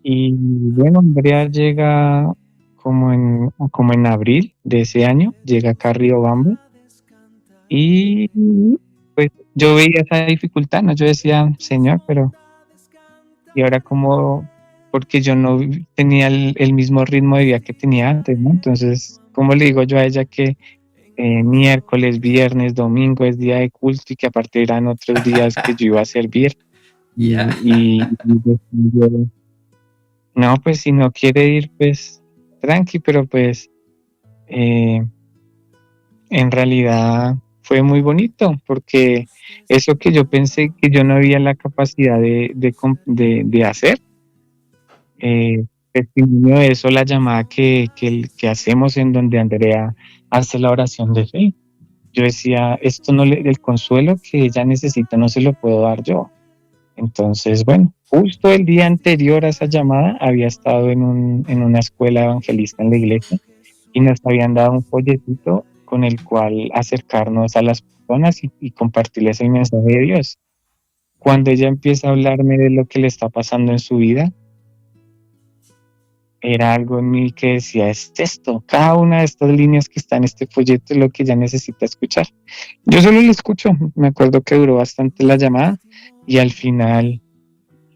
Speaker 4: Y bueno, Andrea llega como en abril de ese año, llega acá a Riobamba, y pues yo veía esa dificultad, ¿no? Yo decía, Señor, pero ¿y ahora cómo? Porque yo no tenía el mismo ritmo de vida que tenía antes, ¿no? Entonces, ¿cómo le digo yo a ella que miércoles, viernes, domingo es día de culto, y que aparte eran otros días que yo iba a servir?
Speaker 2: Ya.
Speaker 4: Y yo, no, pues si no quiere ir, pues tranqui, pero pues en realidad fue muy bonito, porque eso que yo pensé que yo no había la capacidad de hacer, testimonio de eso, la llamada que hacemos, en donde Andrea hace la oración de fe. Yo decía, esto no el consuelo que ella necesita no se lo puedo dar yo. Entonces, bueno, justo el día anterior a esa llamada había estado en una escuela evangelista en la iglesia, y nos habían dado un folletito con el cual acercarnos a las personas y compartirles el mensaje de Dios. Cuando ella empieza a hablarme de lo que le está pasando en su vida, era algo en mí que decía, es esto, cada una de estas líneas que está en este folleto es lo que ella necesita escuchar. Yo solo lo escucho, me acuerdo que duró bastante la llamada, y al final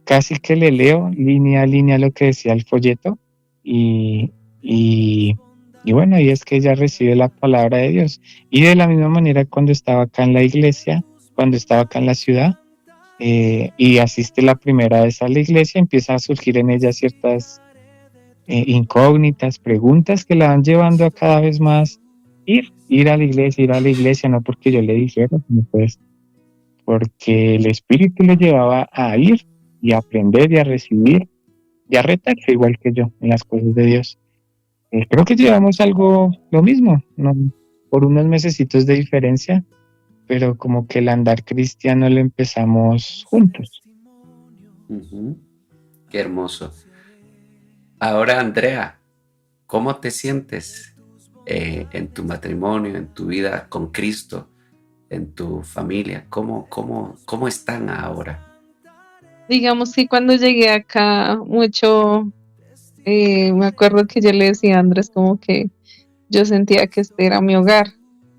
Speaker 4: casi que le leo línea a línea lo que decía el folleto, y bueno, y es que ella recibe la palabra de Dios. Y de la misma manera, cuando estaba acá en la iglesia, cuando estaba acá en la ciudad, y asiste la primera vez a la iglesia, empieza a surgir en ella ciertas incógnitas, preguntas que la van llevando a cada vez más ir a la iglesia, no porque yo le dijera, sino pues porque el Espíritu le llevaba a ir y a aprender y a recibir y a retarse igual que yo en las cosas de Dios. Creo que llevamos lo mismo, ¿no? Por unos mesecitos de diferencia, pero como que el andar cristiano lo empezamos juntos.
Speaker 2: Uh-huh. Qué hermoso. Ahora, Andrea, ¿cómo te sientes en tu matrimonio, en tu vida con Cristo, en tu familia? ¿Cómo están ahora?
Speaker 3: Digamos que cuando llegué acá, me acuerdo que yo le decía a Andrés como que yo sentía que este era mi hogar.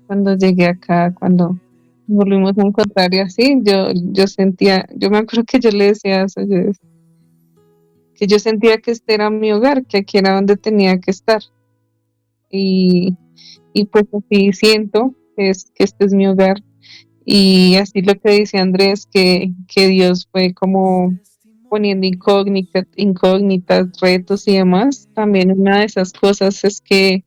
Speaker 3: Cuando llegué acá, cuando volvimos a encontrar y así, yo me acuerdo que yo le decía eso, que yo sentía que este era mi hogar, que aquí era donde tenía que estar. Y pues así siento que este es mi hogar. Y así lo que dice Andrés, que Dios fue como poniendo incógnitas, retos y demás. También una de esas cosas es que,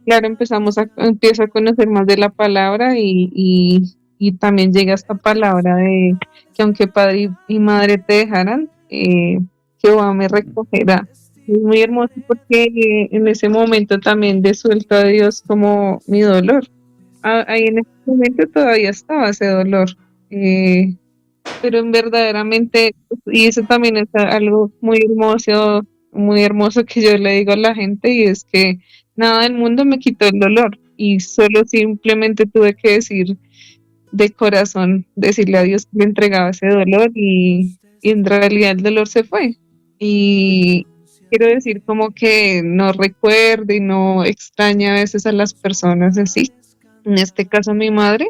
Speaker 3: claro, empiezo a conocer más de la palabra, y también llega esta palabra de que aunque padre y madre te dejaran, Jehová me recogerá. Es muy hermoso porque en ese momento también de suelto a Dios como mi dolor. Ahí en ese momento todavía estaba ese dolor. eh, pero verdaderamente, y eso también es algo muy hermoso que yo le digo a la gente, y es que nada del mundo me quitó el dolor, y solo simplemente tuve que decir de corazón, decirle a Dios que le entregaba ese dolor, y en realidad el dolor se fue. Y quiero decir como que no recuerde y no extraña a veces a las personas así, en este caso a mi madre,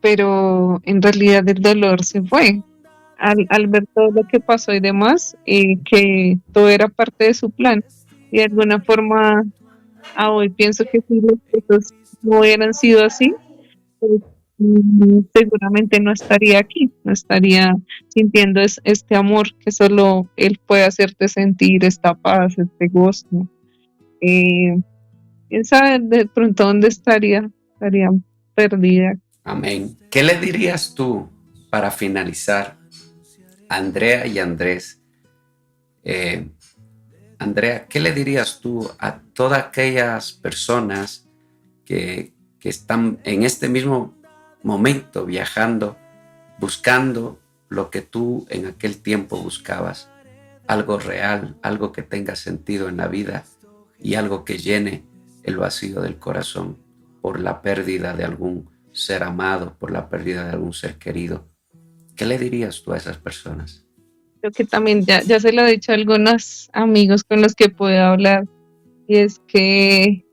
Speaker 3: pero en realidad el dolor se fue. Al ver todo lo que pasó y demás, que todo era parte de su plan. Y de alguna forma, hoy pienso que si las cosas no hubieran sido así, pues, seguramente no estaría aquí, no estaría sintiendo este amor que solo él puede hacerte sentir, esta paz, este gozo. Eh, ¿Quién sabe de pronto dónde estaría? Estaría perdida.
Speaker 2: Amén. ¿Qué le dirías tú para finalizar, Andrea y Andrés? Eh, Andrea, ¿qué le dirías tú a todas aquellas personas que están en este mismo momento viajando, buscando lo que tú en aquel tiempo buscabas? Algo real, algo que tenga sentido en la vida y algo que llene el vacío del corazón por la pérdida de algún ser amado, por la pérdida de algún ser querido. ¿Qué le dirías tú a esas personas?
Speaker 3: Creo que también ya se lo he dicho a algunos amigos con los que puedo hablar, y es que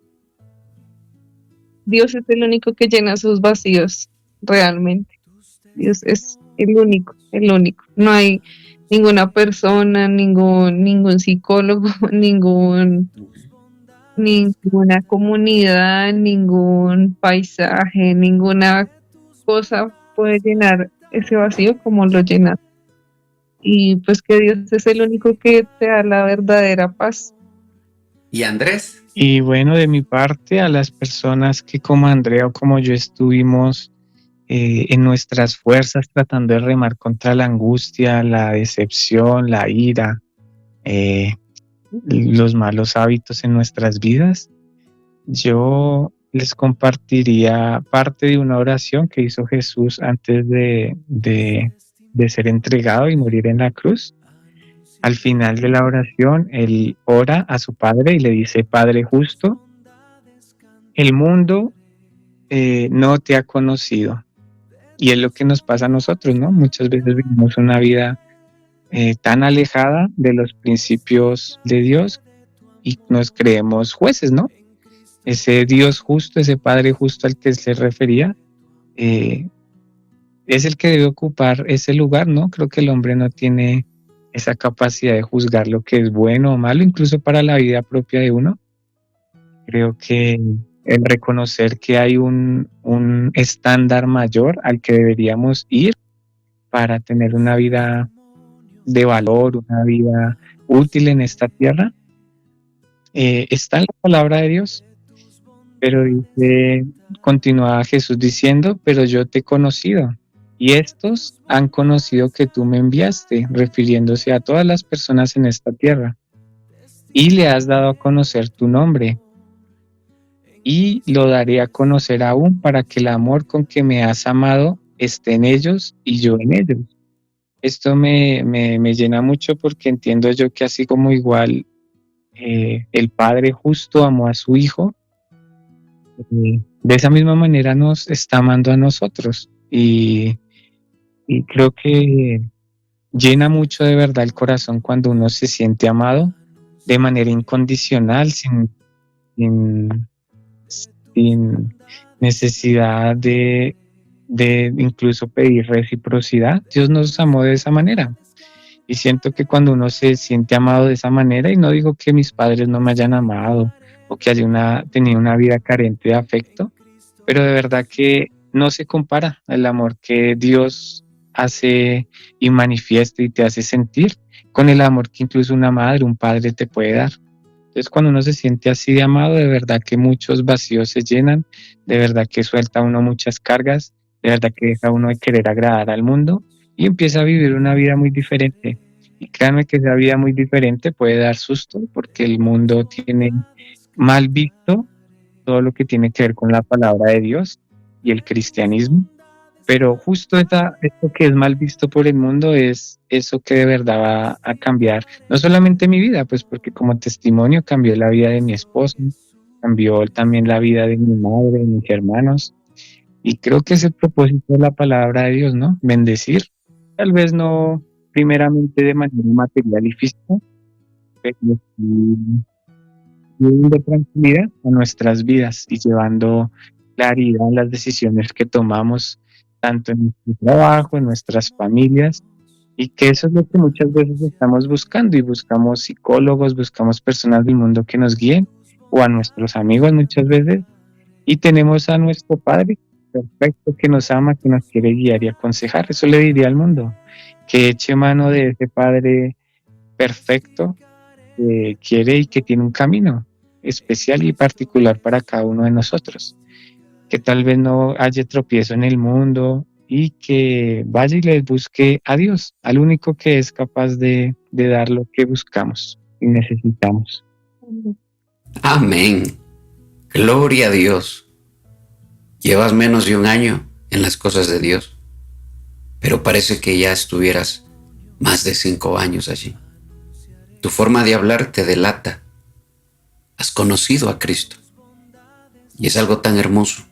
Speaker 3: Dios es el único que llena sus vacíos realmente. Dios es el único, el único. No hay ninguna persona, ningún psicólogo, ninguna comunidad, ningún paisaje, ninguna cosa puede llenar ese vacío como lo llena. Y pues que Dios es el único que te da la verdadera paz.
Speaker 2: ¿Y Andrés?
Speaker 4: Y bueno, de mi parte, a las personas que como Andrea o como yo estuvimos en nuestras fuerzas tratando de remar contra la angustia, la decepción, la ira, los malos hábitos en nuestras vidas, yo les compartiría parte de una oración que hizo Jesús antes de ser entregado y morir en la cruz. Al final de la oración, él ora a su Padre y le dice: Padre justo, el mundo no te ha conocido. Y es lo que nos pasa a nosotros, ¿no? Muchas veces vivimos una vida tan alejada de los principios de Dios y nos creemos jueces, ¿no? Ese Dios justo, ese Padre justo al que se refería, es el que debe ocupar ese lugar, ¿no? Creo que el hombre no tiene esa capacidad de juzgar lo que es bueno o malo, incluso para la vida propia de uno. Creo que el reconocer que hay un estándar mayor al que deberíamos ir para tener una vida de valor, una vida útil en esta tierra, está en la palabra de Dios. Pero dice, continúa Jesús diciendo: pero yo te he conocido, y estos han conocido que tú me enviaste, refiriéndose a todas las personas en esta tierra, y le has dado a conocer tu nombre, y lo daré a conocer aún, para que el amor con que me has amado esté en ellos y yo en ellos. Esto me llena mucho, porque entiendo yo que así como igual el Padre justo amó a su Hijo, de esa misma manera nos está amando a nosotros, y creo que llena mucho de verdad el corazón cuando uno se siente amado de manera incondicional, sin necesidad de incluso pedir reciprocidad. Dios nos amó de esa manera, y siento que cuando uno se siente amado de esa manera, y no digo que mis padres no me hayan amado o que haya tenido una vida carente de afecto, pero de verdad que no se compara el amor que Dios hace y manifiesta y te hace sentir con el amor que incluso una madre, un padre te puede dar. Entonces, cuando uno se siente así de amado, de verdad que muchos vacíos se llenan, de verdad que suelta uno muchas cargas, de verdad que deja uno de querer agradar al mundo y empieza a vivir una vida muy diferente. Y créanme que esa vida muy diferente puede dar susto porque el mundo tiene mal visto todo lo que tiene que ver con la palabra de Dios y el cristianismo. Pero justo esto que es mal visto por el mundo es eso que de verdad va a cambiar, no solamente mi vida, pues porque como testimonio cambió la vida de mi esposo, cambió también la vida de mi madre, de mis hermanos, y creo que es el propósito de la palabra de Dios, ¿no? Bendecir, tal vez no primeramente de manera material y física, pero sí de tranquilidad a nuestras vidas y llevando claridad en las decisiones que tomamos, tanto en nuestro trabajo, en nuestras familias, y que eso es lo que muchas veces estamos buscando y buscamos psicólogos, buscamos personas del mundo que nos guíen o a nuestros amigos muchas veces, y tenemos a nuestro Padre perfecto que nos ama, que nos quiere guiar y aconsejar. Eso le diría al mundo, que eche mano de ese Padre perfecto que quiere y que tiene un camino especial y particular para cada uno de nosotros, que tal vez no haya tropiezo en el mundo y que vaya y les busque a Dios, al único que es capaz de dar lo que buscamos y necesitamos.
Speaker 2: Amén. Gloria a Dios. Llevas menos de un año en las cosas de Dios, pero parece que ya estuvieras más de 5 años allí. Tu forma de hablar te delata. Has conocido a Cristo y es algo tan hermoso.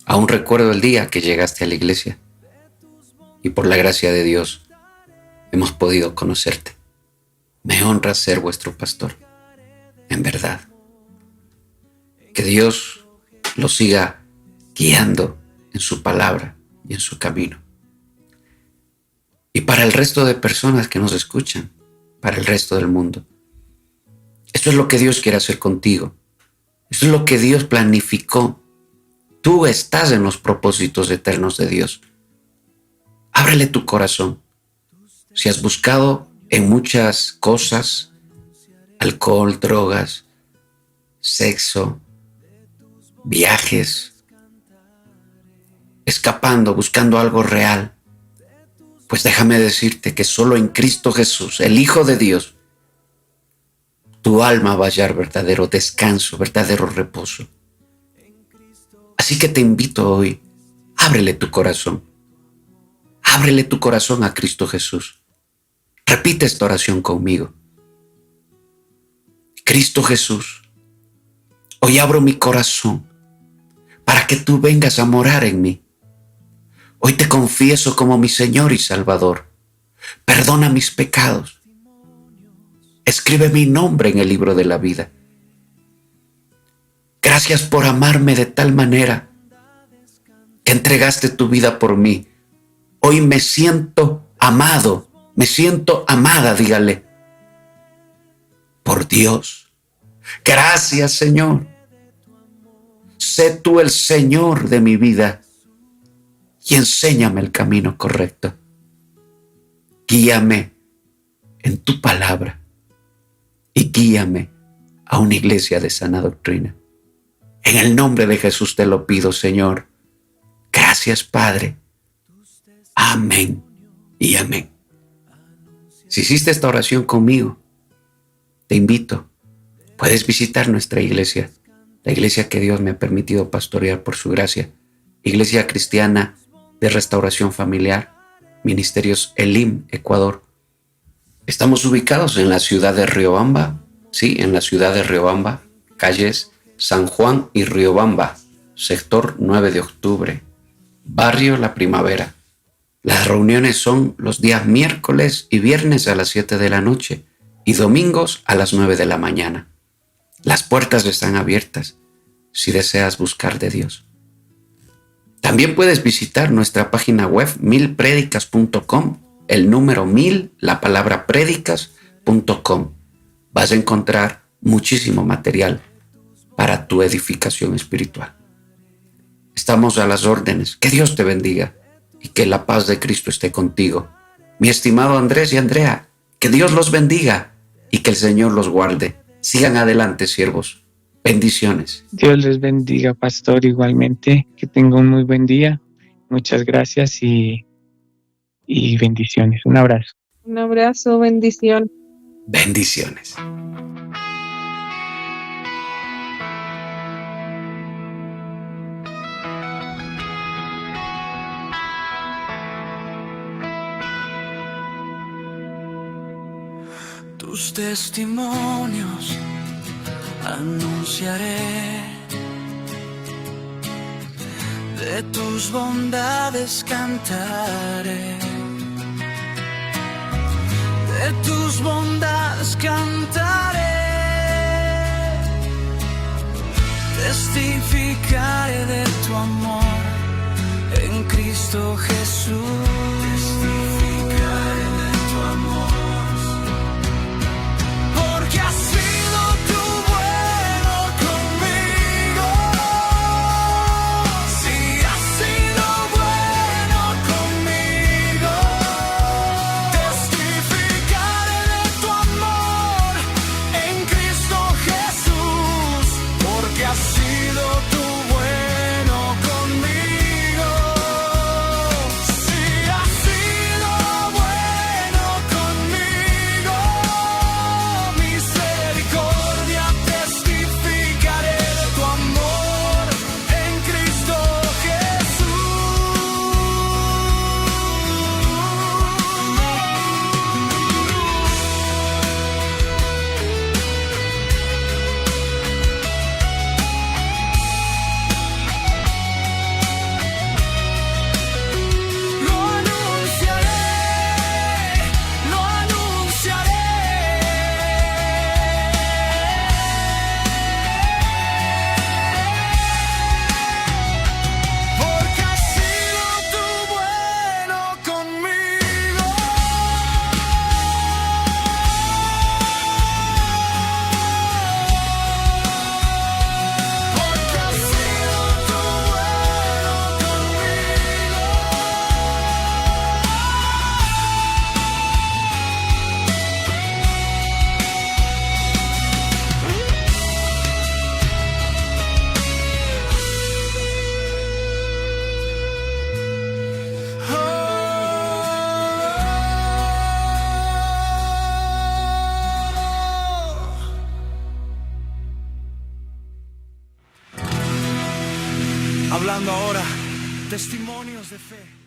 Speaker 2: Aún recuerdo el día que llegaste a la iglesia y por la gracia de Dios hemos podido conocerte. Me honra ser vuestro pastor, en verdad. Que Dios lo siga guiando en su palabra y en su camino. Y para el resto de personas que nos escuchan, para el resto del mundo, esto es lo que Dios quiere hacer contigo. Esto es lo que Dios planificó. Tú estás en los propósitos eternos de Dios. Ábrele tu corazón. Si has buscado en muchas cosas, alcohol, drogas, sexo, viajes, escapando, buscando algo real, pues déjame decirte que solo en Cristo Jesús, el Hijo de Dios, tu alma va a hallar verdadero descanso, verdadero reposo. Así que te invito hoy, ábrele tu corazón. Ábrele tu corazón a Cristo Jesús. Repite esta oración conmigo. Cristo Jesús, hoy abro mi corazón para que tú vengas a morar en mí. Hoy te confieso como mi Señor y Salvador. Perdona mis pecados. Escribe mi nombre en el libro de la vida. Gracias por amarme de tal manera que entregaste tu vida por mí. Hoy me siento amado, me siento amada, dígale, por Dios. Gracias, Señor. Sé tú el Señor de mi vida y enséñame el camino correcto. Guíame en tu palabra y guíame a una iglesia de sana doctrina. En el nombre de Jesús te lo pido, Señor. Gracias, Padre. Amén y amén. Si hiciste esta oración conmigo, te invito. Puedes visitar nuestra iglesia, la iglesia que Dios me ha permitido pastorear por su gracia, Iglesia Cristiana de Restauración Familiar, Ministerios Elim, Ecuador. Estamos ubicados en la ciudad de Riobamba, sí, en la ciudad de Riobamba, calles San Juan y Riobamba, sector 9 de octubre, barrio La Primavera. Las reuniones son los días miércoles y viernes a las 7 de la noche y domingos a las 9 de la mañana. Las puertas están abiertas si deseas buscar de Dios. También puedes visitar nuestra página web milpredicas.com, el número 1000, la palabra predicas.com. Vas a encontrar muchísimo material para tu edificación espiritual. Estamos a las órdenes. Que Dios te bendiga y que la paz de Cristo esté contigo. Mi estimado Andrés y Andrea, que Dios los bendiga y que el Señor los guarde. Sigan adelante, siervos. Bendiciones.
Speaker 4: Dios les bendiga, pastor, igualmente. Que tenga un muy buen día. Muchas gracias y bendiciones. Un abrazo.
Speaker 3: Un abrazo, bendición.
Speaker 2: Bendiciones.
Speaker 1: Tus testimonios anunciaré, de tus bondades cantaré, de tus bondades cantaré, testificaré de tu amor en Cristo Jesús. Testificaré de tu amor. Porque has sido tú bueno conmigo. Sí, has sido bueno conmigo. Testificaré de tu amor en Cristo Jesús. Porque has sido tú bueno conmigo. Sí, has sido bueno conmigo. Misericordia, testificaré de tu amor en Cristo Lo anunciaré, lo anunciaré. Porque has sido tú bueno conmigo. Porque has sido tú bueno conmigo. Hablando ahora, testimonios de fe.